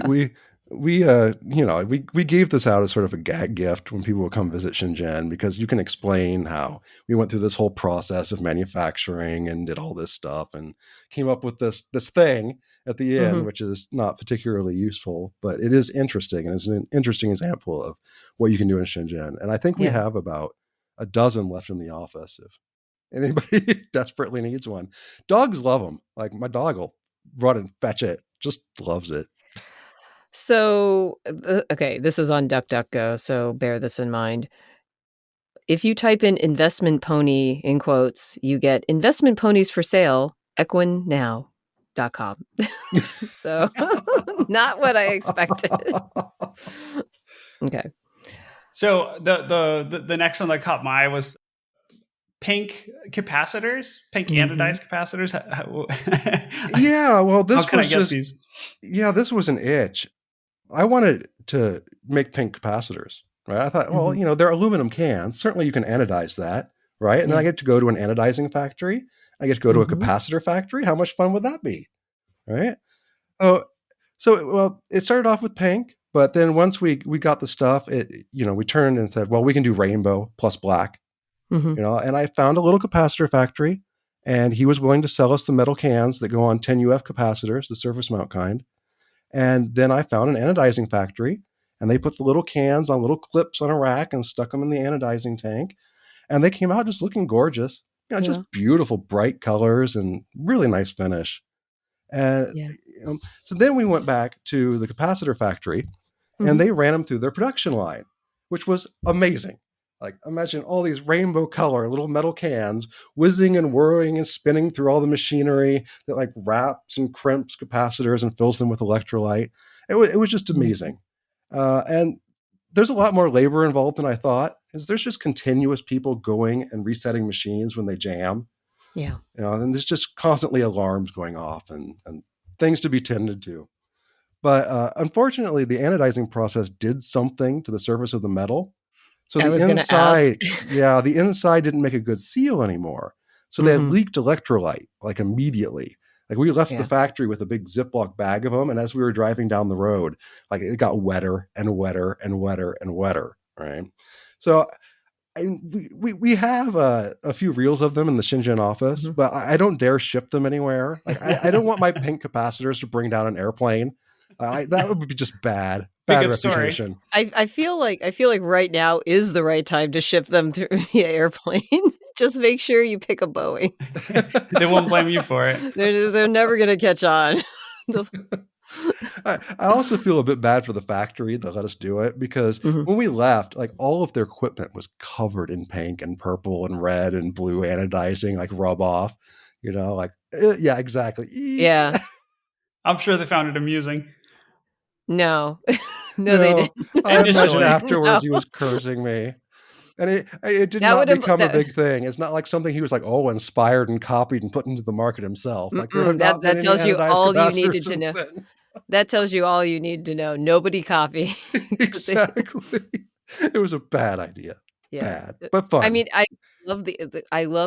We gave this out as sort of a gag gift when people would come visit Shenzhen, because you can explain how we went through this whole process of manufacturing and did all this stuff and came up with this thing at the end, which is not particularly useful, but it is interesting, and it's an interesting example of what you can do in Shenzhen. And I think we have about a dozen left in the office if anybody desperately needs one. Dogs love them. Like my dog will run and fetch it just loves it. So, okay, this is on DuckDuckGo, so bear this in mind. If you type in investment pony in quotes, you get investment ponies for sale, equinnow.com. So, not what I expected. Okay. So the next one that caught my eye was pink capacitors, pink anodized capacitors. Yeah, well, this How can was I get just these? yeah, this was an itch. I wanted to make pink capacitors, right? I thought, well, they're aluminum cans. Certainly, you can anodize that, right? And then I get to go to an anodizing factory. I get to go to a capacitor factory. How much fun would that be, right? Oh, so well, it started off with pink, but then once we got the stuff, we turned and said, well, we can do rainbow plus black, And I found a little capacitor factory, and he was willing to sell us the metal cans that go on 10 UF capacitors, the surface mount kind. And then I found an anodizing factory, and they put the little cans on little clips on a rack and stuck them in the anodizing tank, and they came out just looking gorgeous. Just beautiful, bright colors and really nice finish. And so then we went back to the capacitor factory, and they ran them through their production line, which was amazing. Like, imagine all these rainbow color little metal cans whizzing and whirring and spinning through all the machinery that like wraps and crimps capacitors and fills them with electrolyte. It was just amazing. And there's a lot more labor involved than I thought, because there's just continuous people going and resetting machines when they jam. Yeah. And there's just constantly alarms going off and things to be tended to. But unfortunately, the anodizing process did something to the surface of the metal. So the inside, the inside didn't make a good seal anymore. So they had leaked electrolyte like immediately. Like we left the factory with a big Ziploc bag of them, and as we were driving down the road, like it got wetter and wetter and wetter and wetter. Right. So we have a few reels of them in the Shenzhen office, but I don't dare ship them anywhere. Like I don't want my pink capacitors to bring down an airplane. That would be just bad. Bad reputation. I feel like right now is the right time to ship them through via airplane. Just make sure you pick a Boeing. They won't blame you for it. They're never going to catch on. I also feel a bit bad for the factory that let us do it, because when we left, like all of their equipment was covered in pink and purple and red and blue anodizing, like rub off, yeah, exactly. Yeah. I'm sure they found it amusing. No, they didn't. I imagine afterwards he was cursing me. And it did not become a big thing. It's not like something he was like, inspired and copied and put into the market himself. Like that tells you all you needed to know. That tells you all you need to know. Nobody copied. Exactly. It was a bad idea. Yeah. Bad, but fun. I mean, I love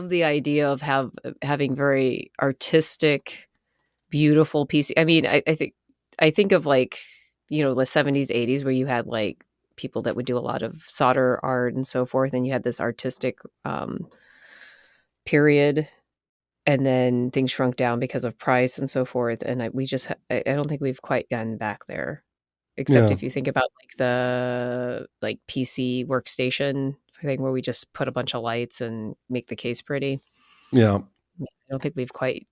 the idea of having very artistic, beautiful PC. I mean, I think of like, the 70s, 80s, where you had like people that would do a lot of solder art and so forth, and you had this artistic period, and then things shrunk down because of price and so forth. And I don't think we've quite gotten back there, except if you think about like the PC workstation thing where we just put a bunch of lights and make the case pretty. Yeah. I don't think we've quite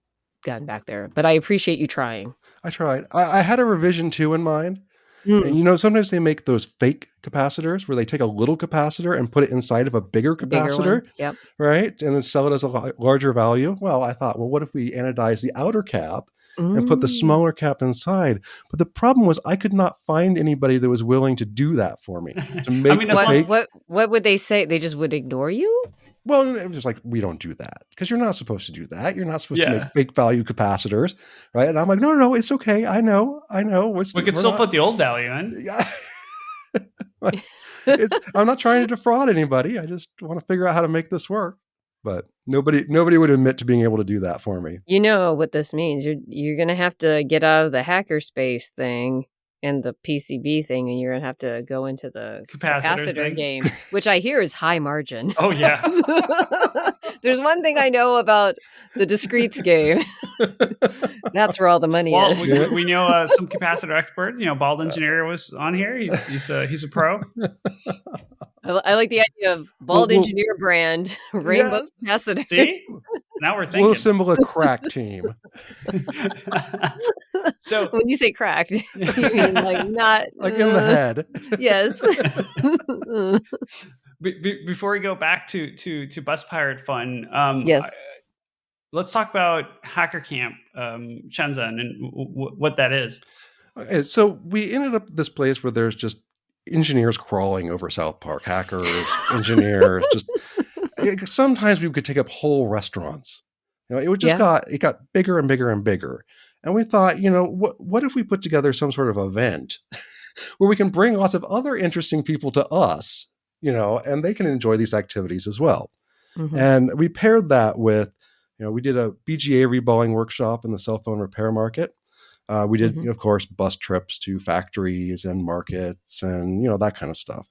gotten back there, but I appreciate you trying. I tried. I had a revision 2 in mind. And sometimes they make those fake capacitors where they take a little capacitor and put it inside of a bigger capacitor, right? And then sell it as a larger value. Well, I thought, what if we anodize the outer cap and put the smaller cap inside? But the problem was I could not find anybody that was willing to do that for me. To make what would they say? They just would ignore you? Well, it was just like, we don't do that because you're not supposed to do that. You're not supposed to make big value capacitors, right? And I'm like, no, it's okay. I know. We could still put the old value in. Yeah. I'm not trying to defraud anybody. I just want to figure out how to make this work. But nobody would admit to being able to do that for me. You know what this means. You're going to have to get out of the hackerspace thing and the PCB thing, and you're going to have to go into the capacitor game, which I hear is high margin. Oh, yeah. There's one thing I know about the discretes game. That's where all the money is. We know some capacitor expert. Bald Engineer was on here. He's a pro. I like the idea of Bald Engineer brand rainbow capacitor. See? Now we're thinking. We'll assemble a crack team. So When you say cracked, you mean like not Like in the head. Yes. Before we go back to BusPirate fun, Yes. let's talk about Hacker Camp Shenzhen and what that is. Okay, so we ended up at this place where there's just engineers crawling over South Park, hackers, engineers. Just sometimes we could take up whole restaurants. It got bigger and bigger and bigger, and we thought, what if we put together some sort of event where we can bring lots of other interesting people to us, and they can enjoy these activities as well. Mm-hmm. And we paired that with, we did a BGA reballing workshop in the cell phone repair market. We did, Mm-hmm. of course, bus trips to factories and markets and, that kind of stuff.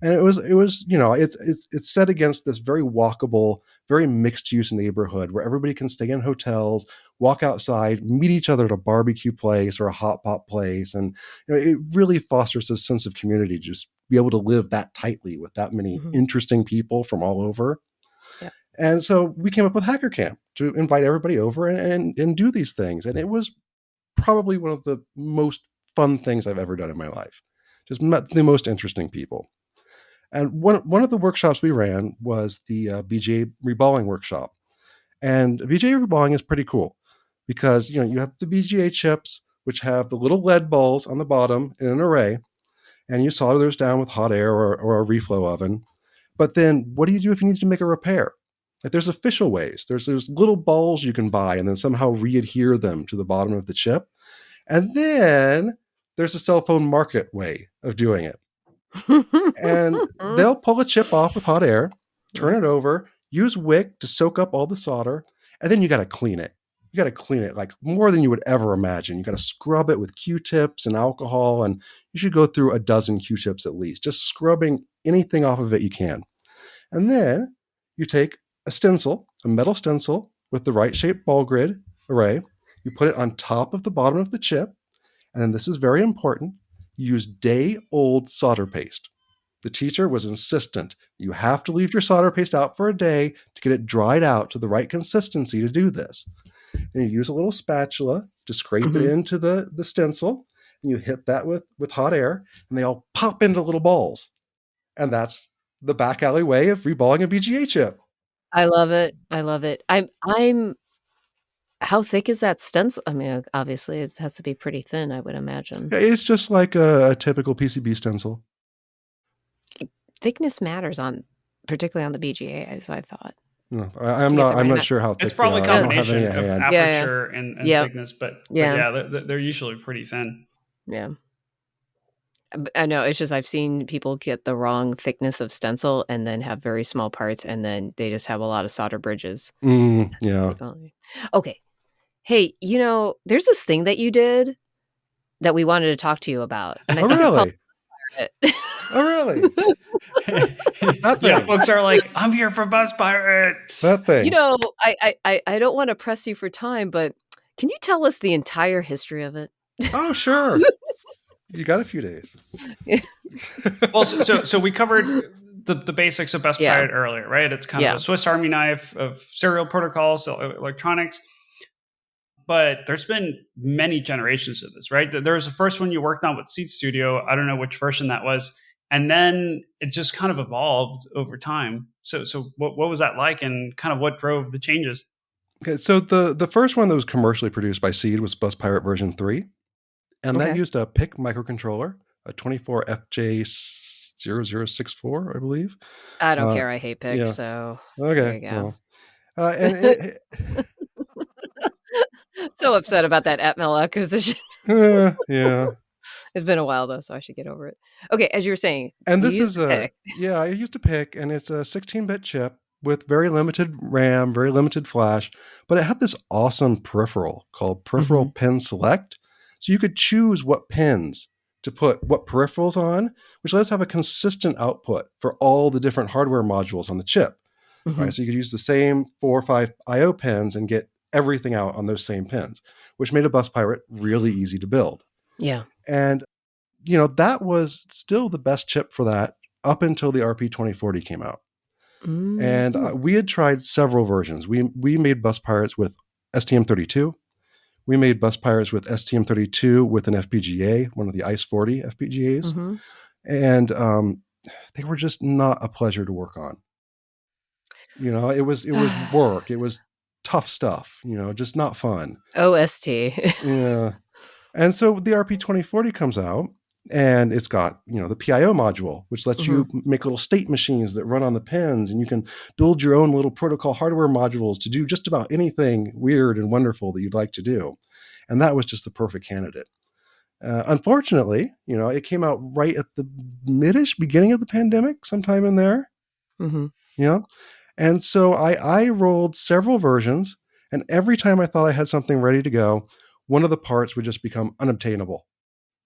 And it was, it's set against this very walkable, very mixed use neighborhood where everybody can stay in hotels, walk outside, meet each other at a barbecue place or a hot pot place. And, it really fosters a sense of community, just be able to live that tightly with that many interesting people from all over. Yeah. And so we came up with Hacker Camp to invite everybody over and do these things. And it was probably one of the most fun things I've ever done in my life. Just met the most interesting people. And one of the workshops we ran was the BGA reballing workshop. And BGA reballing is pretty cool because, you have the BGA chips, which have the little lead balls on the bottom in an array, and you solder those down with hot air or a reflow oven. But then what do you do if you need to make a repair? Like there's official ways. There's little balls you can buy and then somehow re-adhere them to the bottom of the chip. And then there's a cell phone market way of doing it. And they'll pull a chip off with hot air, turn it over, use wick to soak up all the solder, and then you got to clean it. You got to clean it like more than you would ever imagine. You got to scrub it with Q-tips and alcohol, and you should go through a dozen Q-tips at least, just scrubbing anything off of it you can. And then you take a stencil, a metal stencil with the right shaped ball grid array. You put it on top of the bottom of the chip. And then this is very important. You use day-old solder paste. The teacher was insistent. You have to leave your solder paste out for a day to get it dried out to the right consistency to do this. Then you use a little spatula to scrape it into the stencil. And you hit that with hot air. And they all pop into little balls. And that's the back alley way of reballing a BGA chip. I love it. I love it. I'm How thick is that stencil? I mean, obviously it has to be pretty thin, I would imagine. It's just like a typical PCB stencil. Thickness matters particularly on the BGA, as I thought. No, I'm not sure how thick. It's probably a combination of aperture and Yep. thickness, but they're usually pretty thin. Yeah. I know, it's just I've seen people get the wrong thickness of stencil and then have very small parts, and then they just have a lot of solder bridges. Yeah. Okay. Hey, there's this thing that you did that we wanted to talk to you about. And I think really? It's Oh, really? That thing. Yeah, folks are like, I'm here for BusPirate. That thing. I don't want to press you for time, but can you tell us the entire history of it? Oh, sure. You got a few days. Well, so we covered the basics of BusPirate earlier, right? It's kind of a Swiss Army knife of serial protocols, electronics. But there's been many generations of this, right? There was the first one you worked on with Seed Studio. I don't know which version that was. And then it just kind of evolved over time. So what was that like, and kind of what drove the changes? Okay, so the first one that was commercially produced by Seed was BusPirate version 3. And that used a PIC microcontroller, a 24FJ0064, I believe. I don't care. I hate PIC, so okay. There you go. Well, and so upset about that Atmel acquisition. Yeah. It's been a while though, so I should get over it. Okay, as you were saying, and this is PIC. I used a PIC, and it's a 16-bit chip with very limited RAM, very limited flash, but it had this awesome peripheral called Peripheral Pin Select. So you could choose what pins to put what peripherals on, which lets us have a consistent output for all the different hardware modules on the chip. Right? So you could use the same 4 or 5 I/O pins and get everything out on those same pins, which made a BusPirate really easy to build. Yeah. And, that was still the best chip for that up until the RP2040 came out. And we had tried several versions. We made BusPirates with STM32. We made BusPirates with STM32 with an FPGA, one of the ICE40 FPGAs, Mm-hmm. and they were just not a pleasure to work on. It was work. It was tough stuff. Just not fun. OST. Yeah. And so the RP2040 comes out, and it's got the PIO module, which lets you make little state machines that run on the pins, and you can build your own little protocol hardware modules to do just about anything weird and wonderful that you'd like to do. And that was just the perfect candidate. Unfortunately, it came out right at the beginning of the pandemic, sometime in there. And so I rolled several versions, and every time I thought I had something ready to go, one of the parts would just become unobtainable.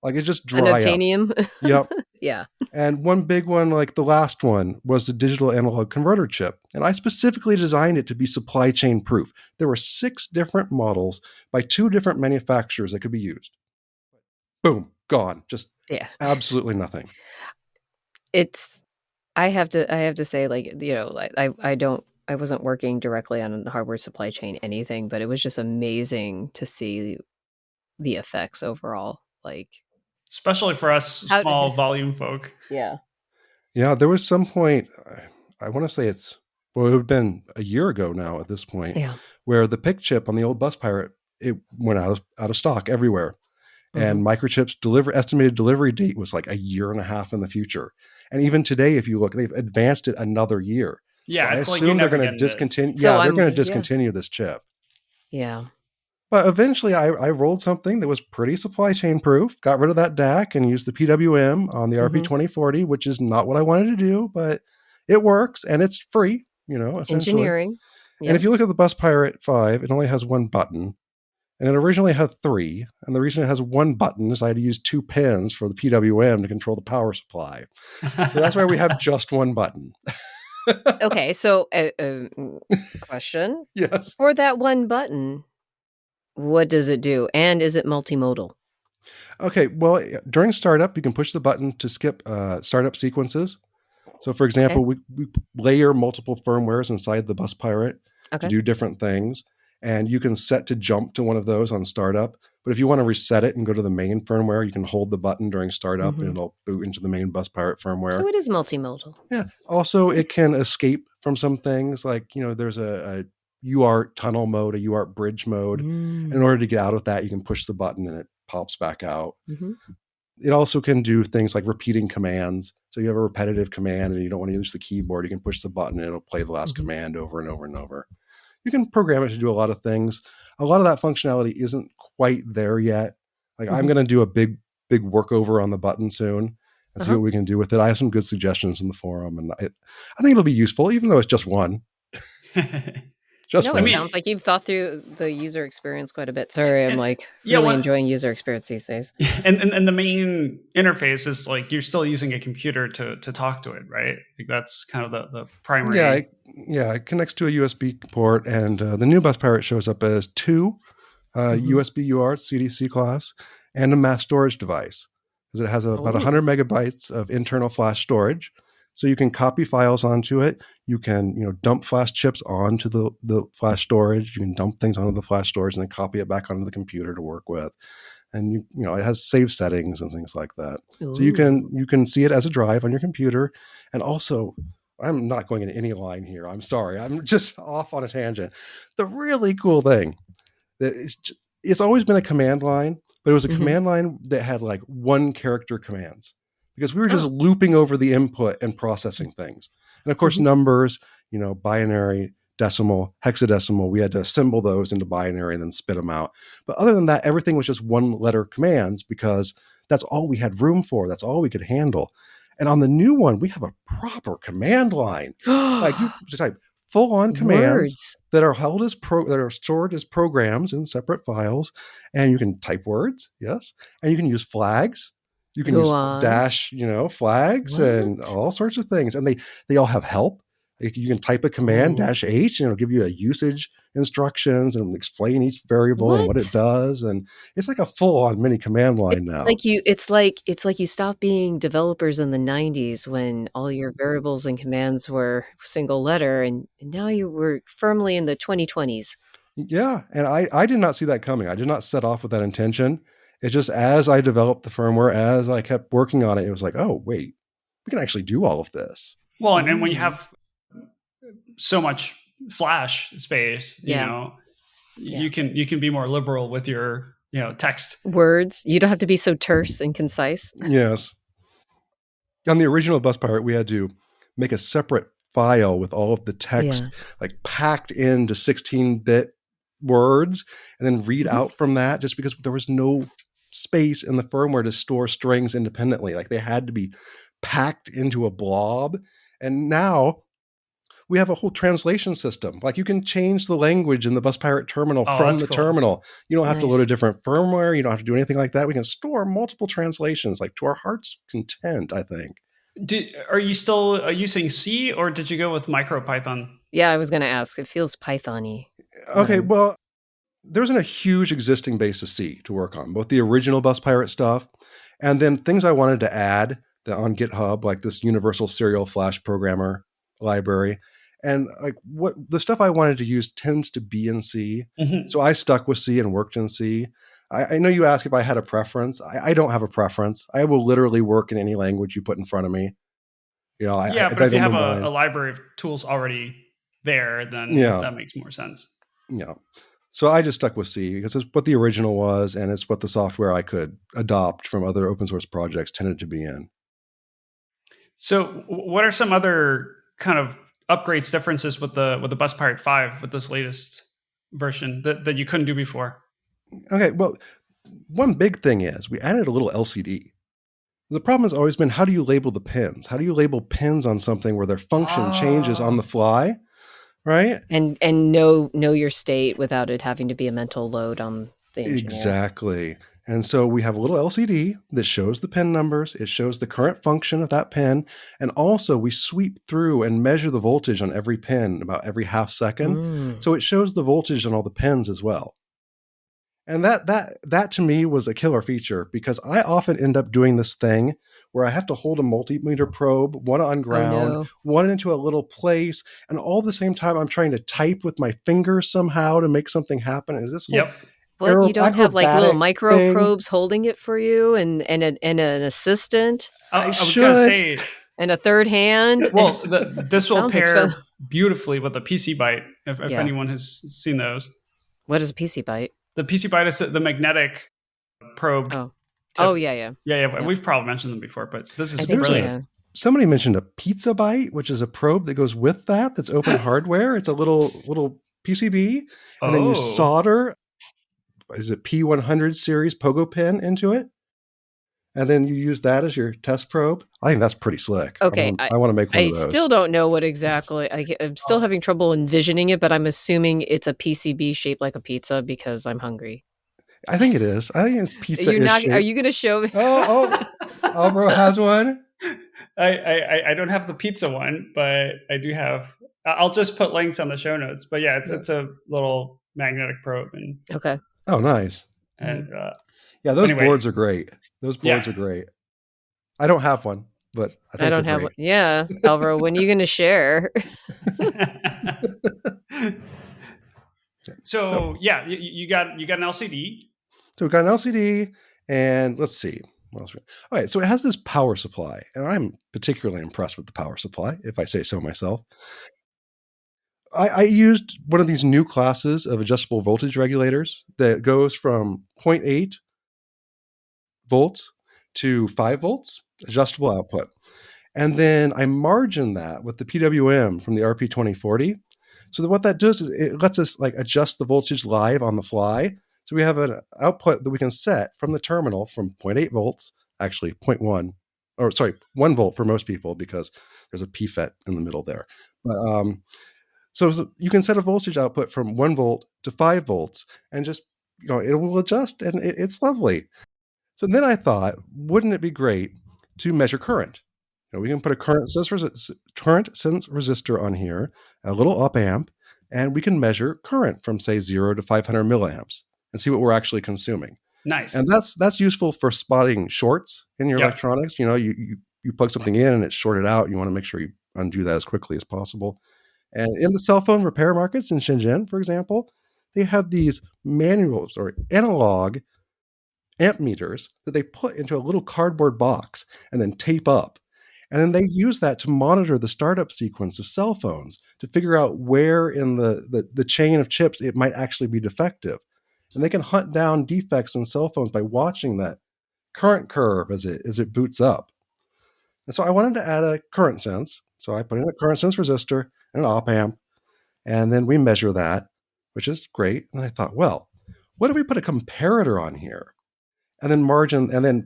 Like it just dry up. Unobtainium? Yep. Yeah. And one big one, like the last one, was the digital analog converter chip. And I specifically designed it to be supply chain proof. There were 6 different models by 2 different manufacturers that could be used. Boom, gone. Just absolutely nothing. I have to say, like, I wasn't working directly on the hardware supply chain anything, but it was just amazing to see the effects overall. Like, especially for us small volume folk. Yeah. Yeah, there was some point, I want to say it would have been a year ago now at this point, where the PIC chip on the old BusPirate, it went out of stock everywhere. And Microchip's estimated delivery date was like a year and a half in the future. And even today, if you look, they've advanced it another year. Yeah, so I assume they're going to discontinue. They're going to discontinue this chip. Yeah. But eventually, I rolled something that was pretty supply chain proof. Got rid of that DAC and used the PWM on the RP2040, which is not what I wanted to do, but it works and it's free. Essentially. Engineering. And if you look at the BusPirate 5, it only has one button. And it originally had 3. And the reason it has one button is I had to use 2 pins for the PWM to control the power supply. So that's why we have just one button. Okay, so question. Yes. For that one button, what does it do? And is it multimodal? Okay, well, during startup, you can push the button to skip startup sequences. So, for example, we layer multiple firmwares inside the BusPirate to do different things. And you can set to jump to one of those on startup. But if you want to reset it and go to the main firmware, you can hold the button during startup and it'll boot into the main BusPirate firmware. So it is multimodal. Yeah. Also, it can escape from some things. Like, there's a UART tunnel mode, a UART bridge mode. In order to get out of that, you can push the button and it pops back out. It also can do things like repeating commands. So you have a repetitive command and you don't want to use the keyboard. You can push the button and it'll play the last command over and over and over. You can program it to do a lot of things. A lot of that functionality isn't quite there yet. Like I'm going to do a big workover on the button soon and see what we can do with it. I have some good suggestions in the forum, and I think it'll be useful, even though it's just one. It sounds like you've thought through the user experience quite a bit. Sorry, I'm really enjoying user experience these days. And the main interface is like you're still using a computer to talk to it, right? Like that's kind of the primary. Yeah, it connects to a USB port, and the new BusPirate shows up as 2 USB UART CDC class and a mass storage device, because it has about 100 megabytes of internal flash storage. So you can copy files onto it. You can, dump flash chips onto the flash storage. You can dump things onto the flash storage and then copy it back onto the computer to work with. And it has save settings and things like that. Ooh. So you can see it as a drive on your computer. And also, I'm not going into any line here. I'm sorry. I'm just off on a tangent. The really cool thing that it's always been a command line, but it was a command line that had like 1 character commands. Because we were just looping over the input and processing things. And of course, numbers, binary, decimal, hexadecimal, we had to assemble those into binary and then spit them out. But other than that, everything was just 1-letter commands because that's all we had room for. That's all we could handle. And on the new one, we have a proper command line. Like you type full-on commands that are held as that are stored as programs in separate files. And you can type words, yes. And you can use flags. You can use dash, flags and all sorts of things. And they all have help. You can type a command, -H, and it'll give you a usage instructions and explain each variable and what it does. And it's like a full-on mini command line now. It's like you stopped being developers in the 90s when all your variables and commands were single letter, and now you were firmly in the 2020s. Yeah, and I did not see that coming. I did not set off with that intention. It's just as I developed the firmware, as I kept working on it, it was like, oh, wait, we can actually do all of this. Well, and when you have so much flash space, Yeah. you can be more liberal with your text. Words. You don't have to be so terse and concise. Yes. On the original BusPirate, we had to make a separate file with all of the text like packed into 16-bit words and then read out from that, just because there was no space in the firmware to store strings independently. Like they had to be packed into a blob. And now we have a whole translation system. Like you can change the language in the BusPirate terminal from the terminal. You don't have to load a different firmware. You don't have to do anything like that. We can store multiple translations, like to our heart's content, I think. Are you still using C, or did you go with MicroPython? Yeah, I was going to ask. It feels Python-y. Okay, well, there wasn't a huge existing base of C to work on, both the original BusPirate stuff and then things I wanted to add on GitHub, like this universal serial flash programmer library. And like what the stuff I wanted to use tends to be in C. Mm-hmm. So I stuck with C and worked in C. I know you asked if I had a preference. I don't have a preference. I will literally work in any language you put in front of me. But if you have a library of tools already there, then that makes more sense. Yeah. So I just stuck with C because it's what the original was, and it's what the software I could adopt from other open source projects tended to be in. So what are some other kind of upgrades, differences with the BusPirate 5 with this latest version that you couldn't do before? Okay, well, one big thing is we added a little LCD. The problem has always been, how do you label the pins? How do you label pins on something where their function changes on the fly, right? And know your state without it having to be a mental load on the engineer. Exactly. And so we have a little LCD that shows the pin numbers. It shows the current function of that pin. And also we sweep through and measure the voltage on every pin about every half second. So it shows the voltage on all the pins as well. And that to me was a killer feature, because I often end up doing this thing where I have to hold a multimeter probe, one on ground, one into a little place, and all at the same time I'm trying to type with my fingers somehow to make something happen. Is this Well, you don't have like little micro probes holding it for you and an assistant? I was going to say. And a third hand? Well, this will pair beautifully with the PC Byte, if anyone has seen those. What is a PC Byte? The PC Byte is the magnetic probe. Yeah. We've probably mentioned them before, but this is brilliant. Somebody mentioned a Pizza Byte, which is a probe that goes with that's open hardware. It's a little PCB, and then you solder, is it P100 series pogo pin into it, and then you use that as your test probe. I think that's pretty slick. Okay, I want to make one of those. I still don't know what exactly. I'm still having trouble envisioning it, but I'm assuming it's a PCB shaped like a pizza because I'm hungry. I think it is. I think it's pizza. Are you going to show me? Albro has one. I don't have the pizza one, but I do have. I'll just put links on the show notes. But it's a little magnetic probe. And okay. Oh, nice. And those boards are great. Those boards are great. I don't have one, but I don't have one. Yeah, Alvaro, when are you going to share? So you got an LCD. So we got an LCD, and let's see what else. All right, so it has this power supply, and I'm particularly impressed with the power supply, if I say so myself. I used one of these new classes of adjustable voltage regulators that goes from 0.8 volts to 5 volts, adjustable output. And then I margin that with the PWM from the RP2040. So that what that does is it lets us like adjust the voltage live on the fly. So we have an output that we can set from the terminal from 0.8 volts, actually 1 volt for most people, because there's a PFET in the middle there. But so you can set a voltage output from 1 volt to 5 volts, and just it will adjust, and it's lovely. So then I thought, wouldn't it be great to measure current? We can put a current sense resistor on here, a little op amp, and we can measure current from say 0 to 500 milliamps and see what we're actually consuming. Nice. And that's useful for spotting shorts in your electronics. You plug something in and it's shorted out. You want to make sure you undo that as quickly as possible. And in the cell phone repair markets in Shenzhen, for example, they have these manuals or analog amp meters that they put into a little cardboard box and then tape up. And then they use that to monitor the startup sequence of cell phones to figure out where in the chain of chips it might actually be defective. And they can hunt down defects in cell phones by watching that current curve as it boots up. And so I wanted to add a current sense. So I put in a current sense resistor and an op amp, and then we measure that, which is great. And then I thought, well, what if we put a comparator on here? And then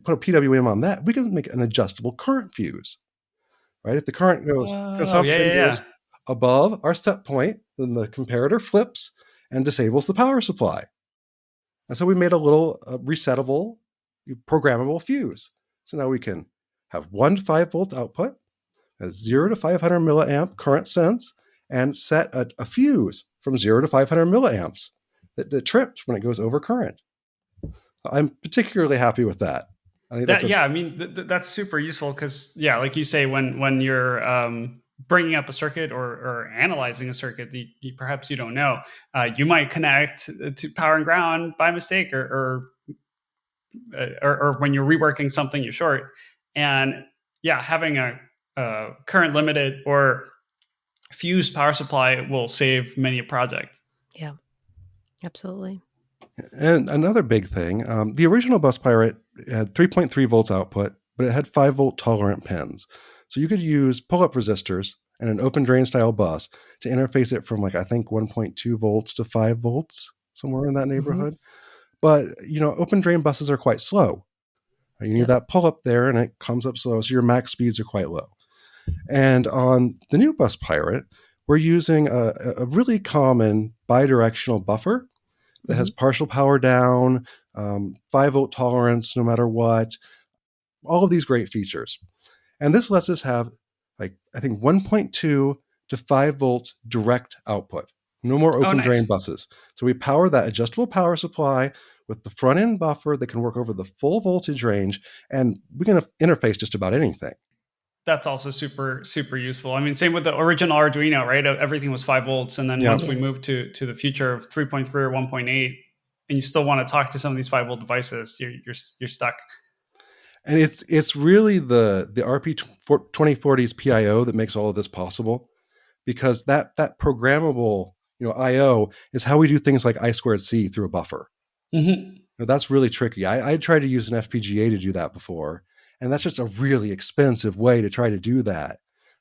put a PWM on that, we can make an adjustable current fuse, right? If the current consumption goes above our set point, then the comparator flips and disables the power supply. And so we made a little resettable, programmable fuse. So now we can have 1 to 5 volts output, a 0 to 500 milliamp current sense, and set a fuse from 0 to 500 milliamps that trips when it goes over current. I'm particularly happy with that. I think that's super useful because, like you say, when you're bringing up a circuit or analyzing a circuit that perhaps you don't know, you might connect to power and ground by mistake, or when you're reworking something you're short. And having a current limited or fused power supply will save many a project. Yeah, absolutely. And another big thing, the original BusPirate had 3.3 volts output, but it had 5 volt tolerant pins. So you could use pull-up resistors and an open drain style bus to interface it from 1.2 volts to 5 volts, somewhere in that neighborhood. Mm-hmm. But, open drain buses are quite slow. You need that pull-up there, and it comes up slow, so your max speeds are quite low. And on the new BusPirate, we're using a really common bidirectional buffer that has partial power down, 5 volt tolerance no matter what, all of these great features. And this lets us have, I think, 1.2 to 5 volts direct output. No more open drain buses. So we power that adjustable power supply with the front end buffer that can work over the full voltage range, and we can interface just about anything. That's also super, super useful. I mean, same with the original Arduino, right? Everything was 5 volts. And then once we moved to the future of 3.3 or 1.8, and you still want to talk to some of these 5 volt devices, you're stuck. And it's really the RP2040's PIO that makes all of this possible, because that programmable IO is how we do things like I2C through a buffer. Mm-hmm. That's really tricky. I tried to use an FPGA to do that before, and that's just a really expensive way to try to do that,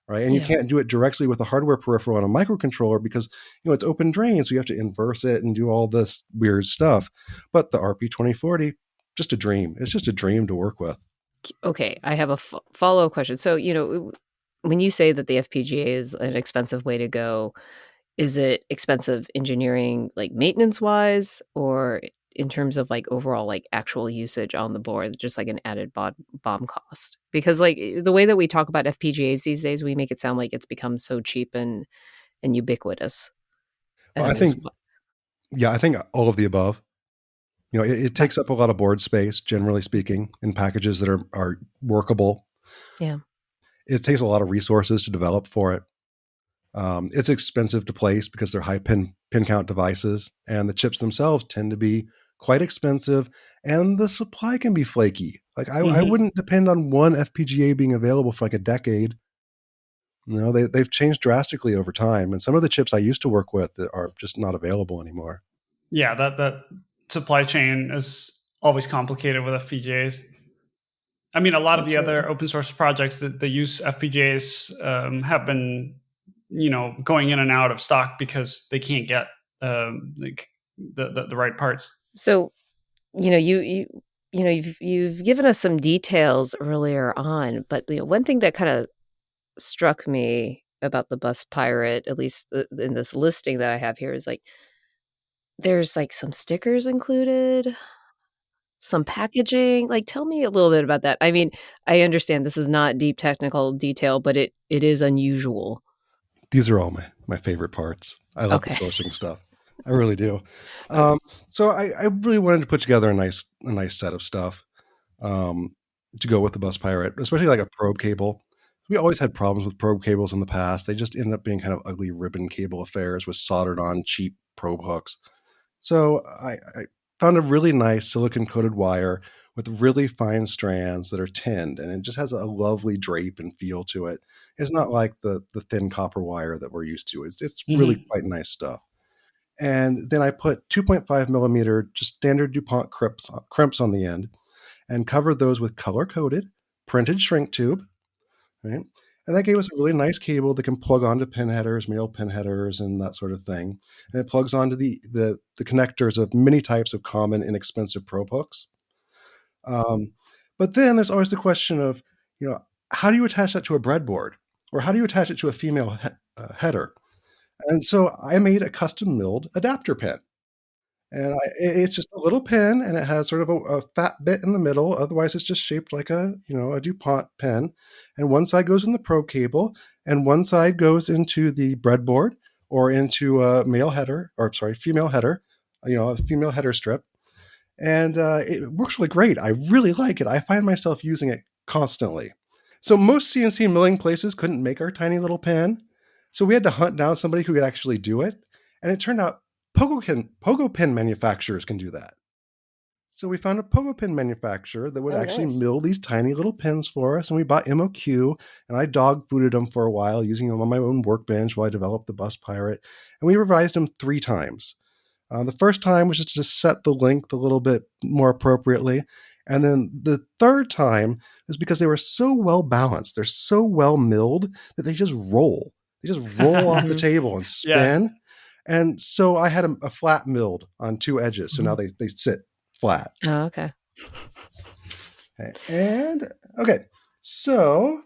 right? And you can't do it directly with a hardware peripheral on a microcontroller because it's open drain, so you have to inverse it and do all this weird stuff. But the RP2040, just a dream. It's just a dream to work with. Okay, I have a follow-up question. So, when you say that the FPGA is an expensive way to go, is it expensive engineering, maintenance-wise, or in terms of overall actual usage on the board, just an added BOM cost? Because the way that we talk about FPGAs these days, we make it sound like it's become so cheap and ubiquitous. Well, I think all of the above. It takes up a lot of board space, generally speaking, in packages that are workable. Yeah. It takes a lot of resources to develop for it. It's expensive to place because they're high pin count devices, and the chips themselves tend to be quite expensive, and the supply can be flaky. I wouldn't depend on one FPGA being available for a decade. They've changed drastically over time, and some of the chips I used to work with are just not available anymore. Yeah, that supply chain is always complicated with FPGAs. I mean, a lot of the other open source projects that use FPGAs have been, going in and out of stock because they can't get the right parts. So, you've given us some details earlier on, but one thing that kind of struck me about the BusPirate, at least in this listing that I have here, is there's some stickers included, some packaging. Tell me a little bit about that. I mean, I understand this is not deep technical detail, but it is unusual. These are all my favorite parts. I love the sourcing stuff. I really do. So I really wanted to put together a nice set of stuff to go with the BusPirate, especially a probe cable. We always had problems with probe cables in the past. They just ended up being kind of ugly ribbon cable affairs with soldered on cheap probe hooks. So I found a really nice silicon-coated wire with really fine strands that are tinned, and it just has a lovely drape and feel to it. It's not like the thin copper wire that we're used to. It's really Mhm. quite nice stuff. And then I put 2.5 millimeter, just standard DuPont crimps on the end, and covered those with color-coded printed shrink tube, right? And that gave us a really nice cable that can plug onto pin headers, male pin headers, and that sort of thing. And it plugs onto the connectors of many types of common, inexpensive probe hooks. Um, but then there's always the question of, how do you attach that to a breadboard, or how do you attach it to a female header? And so I made a custom milled adapter pin. And it's just a little pin, and it has sort of a fat bit in the middle. Otherwise, it's just shaped like a DuPont pen. And one side goes in the probe cable, and one side goes into the breadboard or into a male header, or sorry, female header, a female header strip. And it works really great. I really like it. I find myself using it constantly. So most CNC milling places couldn't make our tiny little pen. So we had to hunt down somebody who could actually do it. And it turned out pogo pin manufacturers can do that. So we found a pogo pin manufacturer that would actually nice. mill these tiny little pins for us. And we bought MOQ, and I dog fooded them for a while, using them on my own workbench while I developed the BusPirate. And we revised them 3 times. The first time was just to set the length a little bit more appropriately. And then the third time is because they were so well balanced. They're so well milled that they just roll. They just roll off the table and Yeah. spin. And so I had a flat milled on 2 edges. So now they sit flat. Oh, okay. And okay, so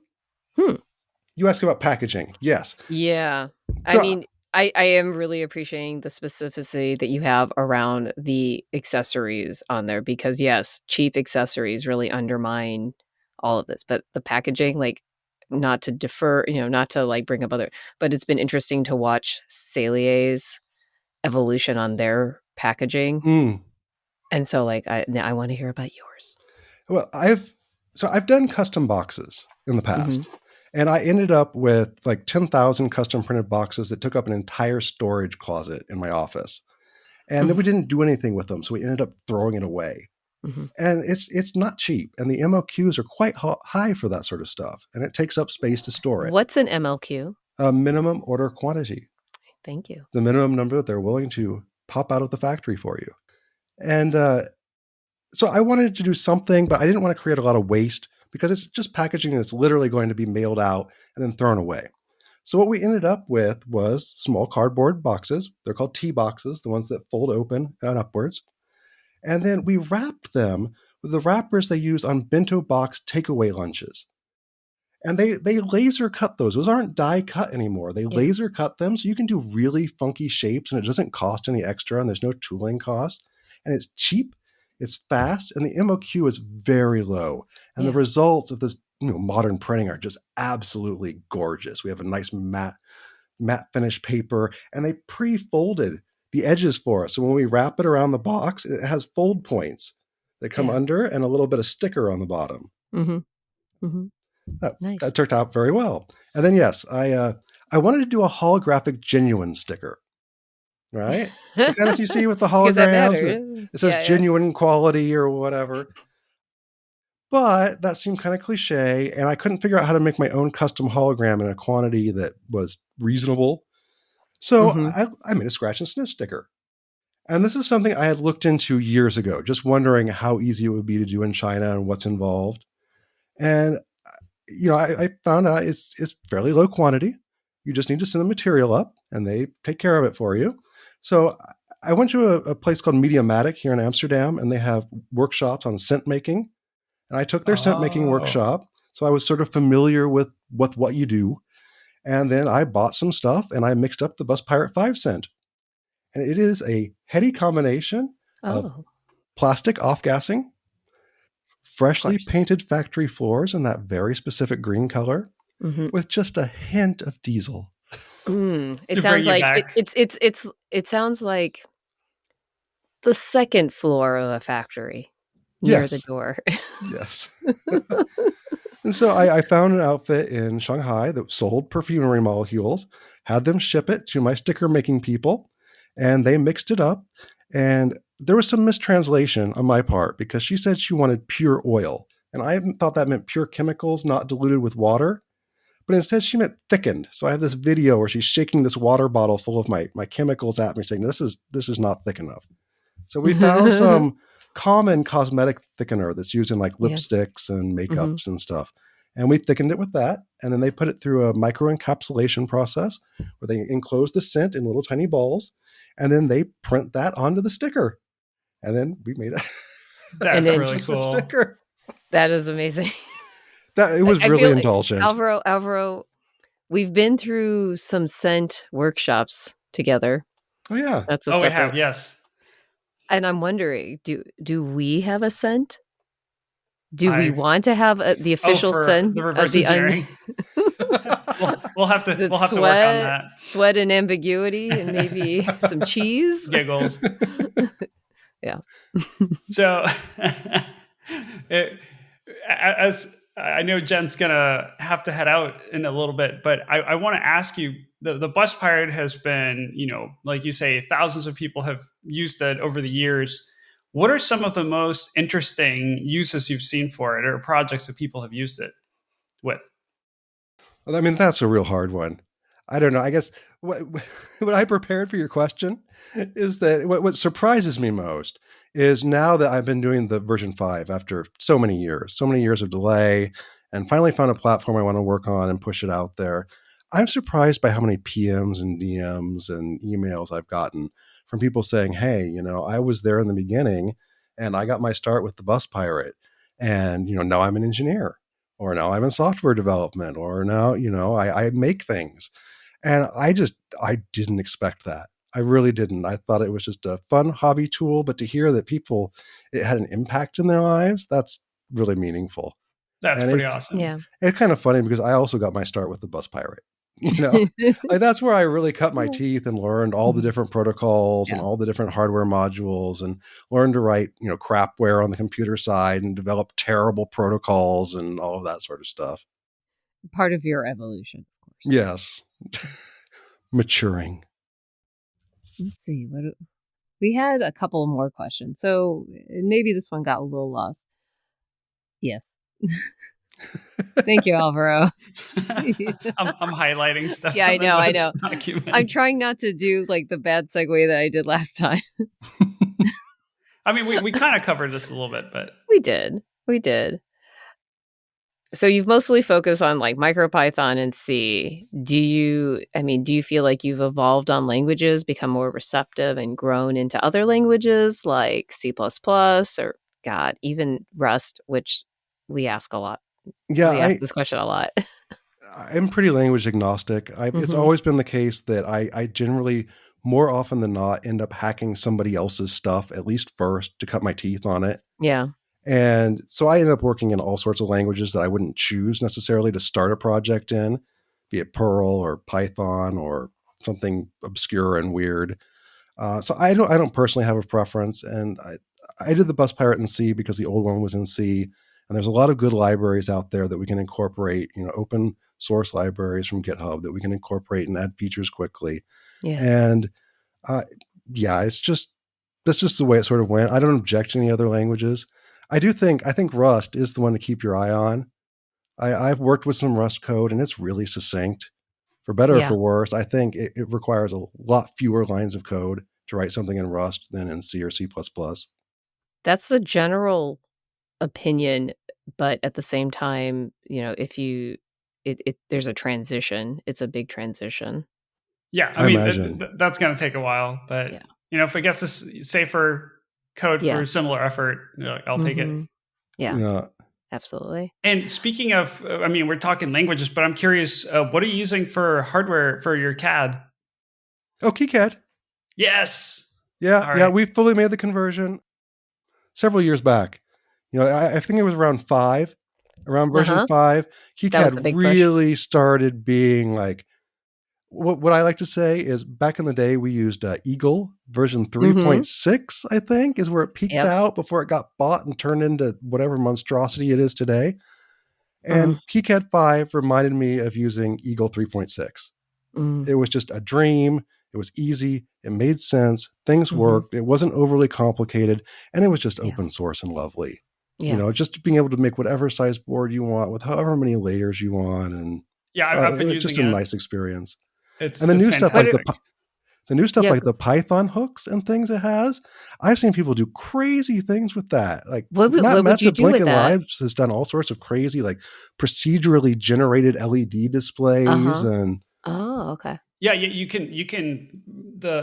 you asked about packaging. Yes. Yeah. I So- mean, I am really appreciating the specificity that you have around the accessories on there, because yes, cheap accessories really undermine all of this. But the packaging, like, not to defer, not to like bring up other, but it's been interesting to watch Salier's evolution on their packaging. And so like I want to hear about yours. Well, I've done custom boxes in the past. And I ended up with like 10,000 custom printed boxes that took up an entire storage closet in my office. And then we didn't do anything with them. So we ended up throwing it away. And it's not cheap. And the MOQs are quite high for that sort of stuff. And it takes up space to store it. What's an MLQ? A minimum order quantity. Thank you. The minimum number that they're willing to pop out of the factory for you. And so I wanted to do something, but I didn't want to create a lot of waste, because it's just packaging that's literally going to be mailed out and then thrown away. So what we ended up with was small cardboard boxes. They're called T boxes, the ones that fold open and upwards. And then we wrapped them with the wrappers they use on bento box takeaway lunches. And they laser cut those. Those aren't die cut anymore. They laser cut them, so you can do really funky shapes, and it doesn't cost any extra, and there's no tooling cost. And it's cheap. It's fast, and the MOQ is very low. And the results of this modern printing are just absolutely gorgeous. We have a nice matte finish paper, and they pre-folded the edges for us. So when we wrap it around the box, it has fold points that come under and a little bit of sticker on the bottom. Nice. That turned out very well. And then, yes, I wanted to do a holographic genuine sticker. Right? The kind of you see with the holograms. It says genuine quality or whatever. But that seemed kind of cliche, and I couldn't figure out how to make my own custom hologram in a quantity that was reasonable. So I made a scratch and sniff sticker. And this is something I had looked into years ago, just wondering how easy it would be to do in China and what's involved. And I found out it's fairly low quantity. You just need to send the material up, and they take care of it for you. So I went to a place called Mediamatic here in Amsterdam, and they have workshops on scent making. And I took their scent making workshop. So I was sort of familiar with what you do. And then I bought some stuff, and I mixed up the BusPirate 5 scent. And it is a heady combination of plastic off-gassing, freshly painted factory floors in that very specific green color, with just a hint of diesel. It sounds like it sounds like the second floor of a factory near the door. Yes. And so I found an outfit in Shanghai that sold perfumery molecules, had them ship it to my sticker making people, and they mixed it up. And there was some mistranslation on my part because she said she wanted pure oil. And I thought that meant pure chemicals, not diluted with water. But instead, she meant thickened. So I have this video where she's shaking this water bottle full of my chemicals at me, saying, this is not thick enough. So we found some common cosmetic thickener that's used in like Yeah. lipsticks and makeups and stuff. And we thickened it with that. And then they put it through a microencapsulation process where they enclose the scent in little tiny balls. And then they print that onto the sticker. And then we made it. That's And then- really cool. Sticker. That is amazing. It was I really feel like indulgent. Alvaro, we've been through some scent workshops together. Oh, yeah. That's a Oh, we separate. have, yes. And I'm wondering, do we have a scent? Do we I- want to have the official for scent the reverse of the engineering. we'll have to Is it work on sweat? that. Sweat and ambiguity, and maybe some cheese? Giggles. Yeah. So, as I know Jen's gonna have to head out in a little bit, but I want to ask you: the BusPirate has been, like you say, thousands of people have used it over the years. What are some of the most interesting uses you've seen for it, or projects that people have used it with? I mean, that's a real hard one. I don't know. I guess what I prepared for your question is that what surprises me most is now that I've been doing the version 5 after so many years of delay, and finally found a platform I want to work on and push it out there. I'm surprised by how many PMs and DMs and emails I've gotten from people saying, hey, I was there in the beginning and I got my start with the BusPirate, and, now I'm an engineer, or now I'm in software development, or now, I make things. And I didn't expect that. I really didn't. I thought it was just a fun hobby tool, but to hear that it had an impact in their lives, that's really meaningful. That's And pretty awesome. Yeah. It's kind of funny because I also got my start with the BusPirate. Like that's where I really cut my teeth and learned all the different protocols and all the different hardware modules, and learned to write, crapware on the computer side and develop terrible protocols and all of that sort of stuff. Part of your evolution, of course. Yes. Maturing. Let's see. We had a couple more questions. So maybe this one got a little lost. Yes. Thank you, Alvaro. I'm highlighting stuff. Yeah, I know. Document. I'm trying not to do like the bad segue that I did last time. I mean, we kind of covered this a little bit, but We did. So you've mostly focused on like MicroPython and C. Do you feel like you've evolved on languages, become more receptive and grown into other languages like C++ or even Rust, which we ask a lot. Yeah, we ask this question a lot. I'm pretty language agnostic. It's always been the case that I generally, more often than not, end up hacking somebody else's stuff, at least first, to cut my teeth on it. Yeah. And so I end up working in all sorts of languages that I wouldn't choose necessarily to start a project in, be it Perl or Python or something obscure and weird. So I don't personally have a preference. And I did the BusPirate in C because the old one was in C. And there's a lot of good libraries out there that we can incorporate, open source libraries from GitHub that we can incorporate and add features quickly. Yeah. And that's just the way it sort of went. I don't object to any other languages. I think Rust is the one to keep your eye on. I've worked with some Rust code and it's really succinct. For better or for worse, I think it requires a lot fewer lines of code to write something in Rust than in C or C++. That's the general opinion, but at the same time, if there's a transition, it's a big transition. Yeah, I mean, that's going to take a while, but if it gets this safer code for similar effort, I'll take it. Yeah, absolutely. And speaking of, we're talking languages, but I'm curious, what are you using for hardware for your CAD? Oh, KiCad. Yes. Yeah, right. Yeah, we fully made the conversion several years back. I think it was around version 5. KiCad really started being like, what I like to say is back in the day, we used Eagle version 3.6, I think, is where it peaked out before it got bought and turned into whatever monstrosity it is today. And KiCad 5 reminded me of using Eagle 3.6. It was just a dream. It was easy. It made sense. Things worked. It wasn't overly complicated. And it was just open source and lovely. Yeah. Just being able to make whatever size board you want with however many layers you want. And I've been it was using just a nice experience. And the new stuff like like the Python hooks and things it has, I've seen people do crazy things with that. Like what would you do with that? Lives has done all sorts of crazy, like procedurally generated LED displays and. Oh, okay. Yeah, you can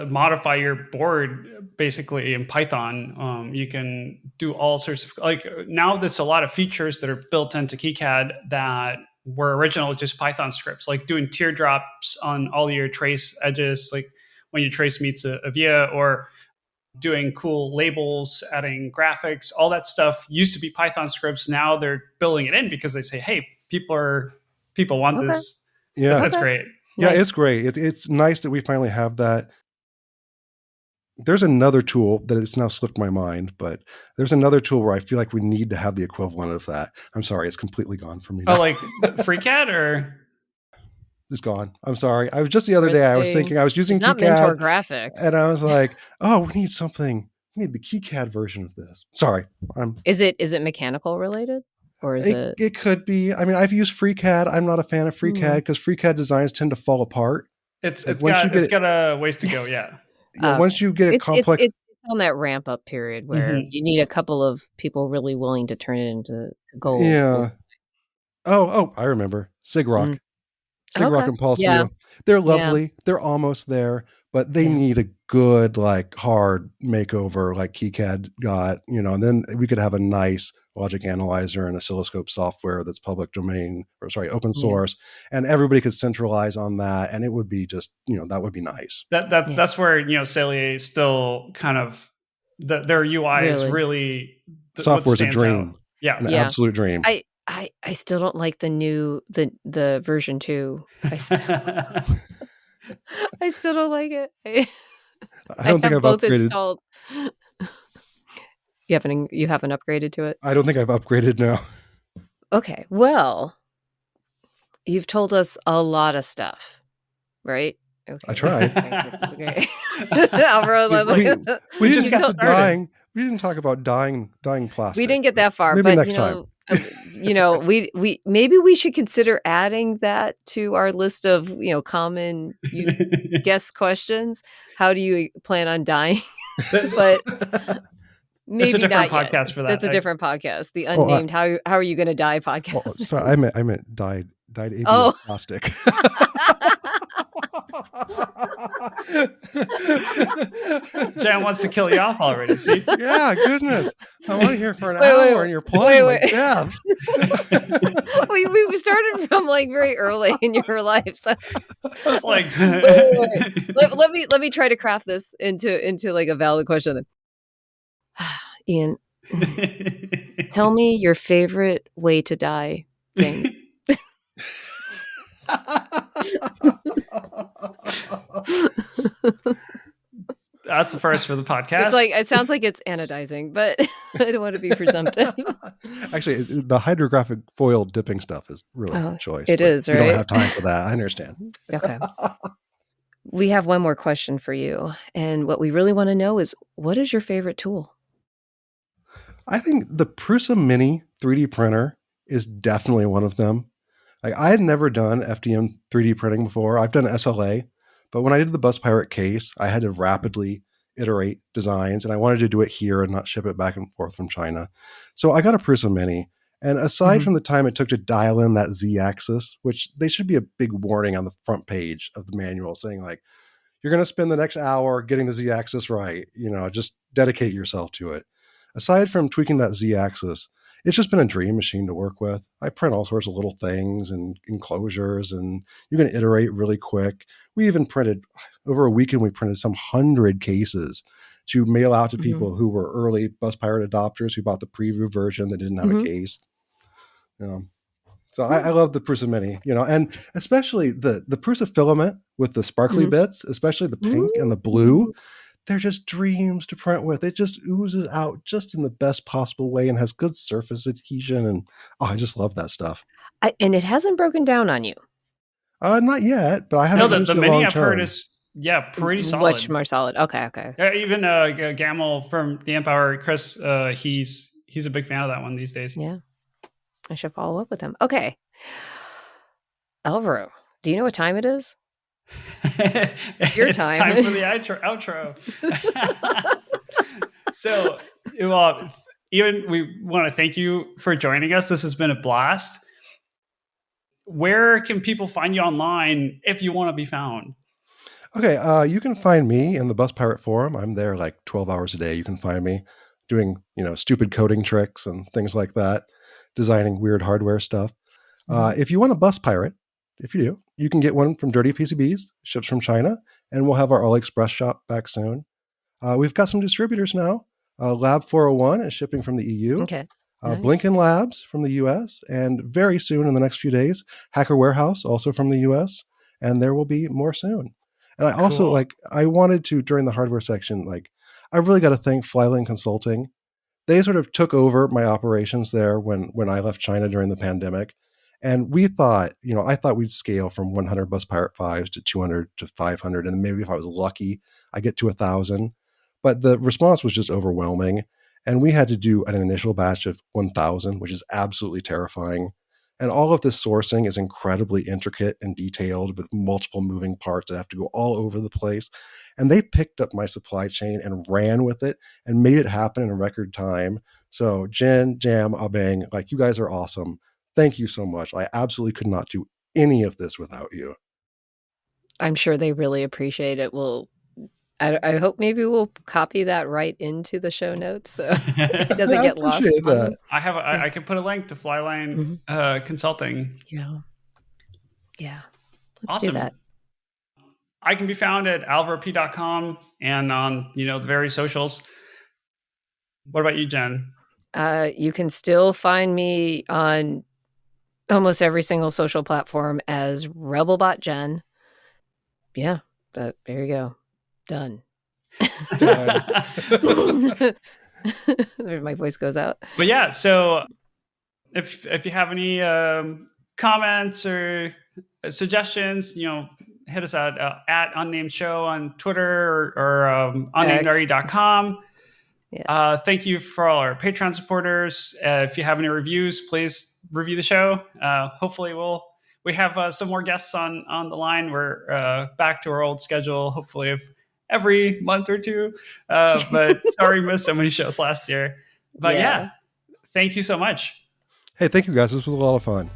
modify your board basically in Python. You can do all sorts of, like, now there's a lot of features that are built into KiCad that were original just Python scripts, like doing teardrops on all your trace edges, like when your trace meets a via, or doing cool labels, adding graphics. All that stuff used to be Python scripts. Now they're building it in because they say, hey, people want this. Yeah, that's great. Yeah, nice. It's great. It's nice that we finally have that. There's another tool that has now slipped my mind, but there's another tool where I feel like we need to have the equivalent of that. I'm sorry, it's completely gone from me now. Oh, like FreeCAD or? It's gone. I'm sorry. I was just the other day, I was thinking I was using KiCad. Not Mentor Graphics. And I was like, oh, we need something. We need the KiCad version of this. Sorry. Is it mechanical related? Or is it? It could be. I mean, I've used FreeCAD. I'm not a fan of FreeCAD because FreeCAD designs tend to fall apart. It's got a ways to go. Yeah. Once you get it complex, it's on that ramp up period where you need a couple of people really willing to turn it into gold. Yeah. Oh, I remember SIGROC. SIGROC and Pulse View. They're lovely. Yeah. They're almost there, but they need a good, like, hard makeover like KiCad got, and then we could have a nice logic analyzer and oscilloscope software that's public domain, open source, and everybody could centralize on that, and it would be just, that would be nice. That's where, Cellier still kind of, their UI is really software's a dream. Out. Yeah. An absolute dream. I still don't like the version 2. I still don't like it. I don't think I've both upgraded. Installed. You haven't upgraded to it? I don't think I've upgraded now. Okay. Well, you've told us a lot of stuff, right? Okay. I tried. Okay. Alvaro, we just got to dying. We didn't talk about dying plastic. We didn't get that far. Maybe but, next time. we maybe we should consider adding that to our list of common guest questions. How do you plan on dying? But maybe it's a different not podcast yet. for that. That's a different podcast. The unnamed how are you going to die podcast. Oh, sorry, I meant died ABS plastic. Jan wants to kill you off already. See? Yeah, goodness. I want to hear for an hour, and you're plotting my death. we started from like very early in your life. So. It's like, let me try to craft this into like a valid question. Then, Ian, tell me your favorite way to die thing. That's the first for the podcast. It's like, it sounds like it's anodizing, but I don't want to be presumptive. Actually, the hydrographic foil dipping stuff is really a choice. It is, right? We don't have time for that. I understand. Okay. We have one more question for you. And what we really want to know is, what is your favorite tool? I think the Prusa Mini 3D printer is definitely one of them. Like, I had never done FDM 3D printing before. I've done SLA, but when I did the BusPirate case, I had to rapidly iterate designs, and I wanted to do it here and not ship it back and forth from China. So I got a Prusa Mini. And aside from the time it took to dial in that Z-axis, which they should be a big warning on the front page of the manual saying, like, you're going to spend the next hour getting the Z-axis right, just dedicate yourself to it. Aside from tweaking that Z-axis, it's just been a dream machine to work with. I print all sorts of little things and enclosures, and you can iterate really quick. We even printed, over a weekend, we printed some 100 cases to mail out to people who were early BusPirate adopters who bought the preview version that didn't have a case. So I love the Prusa Mini, and especially the Prusa filament with the sparkly bits, especially the pink and the blue. They're just dreams to print with. It just oozes out just in the best possible way and has good surface adhesion. And I just love that stuff. And it hasn't broken down on you. Not yet, but I haven't used it long term. The Mini I've heard pretty Much solid. more solid. Okay. Even Gamel from the Empower, Chris, he's a big fan of that one these days. Yeah. I should follow up with him. Okay. Alvaro, do you know what time it is? Your It's time. time for the outro. So, even we want to thank you for joining us. This has been a blast. Where can people find you online if you want to be found? Okay, you can find me in the BusPirate forum. I'm there like 12 hours a day. You can find me doing, stupid coding tricks and things like that, designing weird hardware stuff. If you want a BusPirate, if you do, you can get one from DirtyPCBs, ships from China, and we'll have our AliExpress shop back soon. We've got some distributors now. Lab 401 is shipping from the EU. Okay. Nice. Blinken Labs from the US, and very soon in the next few days, Hacker Warehouse also from the US, and there will be more soon. And I also I wanted to, during the hardware section, I really got to thank Flyling Consulting. They sort of took over my operations there when I left China during the pandemic. And we thought, I thought we'd scale from 100 BusPirate 5s to 200 to 500. And maybe if I was lucky, I get to 1,000. But the response was just overwhelming. And we had to do an initial batch of 1,000, which is absolutely terrifying. And all of this sourcing is incredibly intricate and detailed with multiple moving parts that have to go all over the place. And they picked up my supply chain and ran with it and made it happen in a record time. So Jen, Jam, Abang, you guys are awesome. Thank you so much. I absolutely could not do any of this without you. I'm sure they really appreciate it. I hope maybe we'll copy that right into the show notes so it doesn't get lost. That. I can put a link to Flyline Consulting. Yeah. Let's awesome. do that. I can be found at alvarop.com and on the various socials. What about you, Jen? You can still find me on almost every single social platform as RebelBotJen. Yeah, but there you go. Done. My voice goes out. But yeah, so if you have any comments or suggestions, hit us out at Unnamed Show on Twitter or unnamednerdy.com. Yeah. Thank you for all our Patreon supporters. If you have any reviews, please review the show. Hopefully we have some more guests on the line. We're back to our old schedule, hopefully every month or two. But sorry, we missed so many shows last year. But yeah, thank you so much. Hey, thank you guys. This was a lot of fun.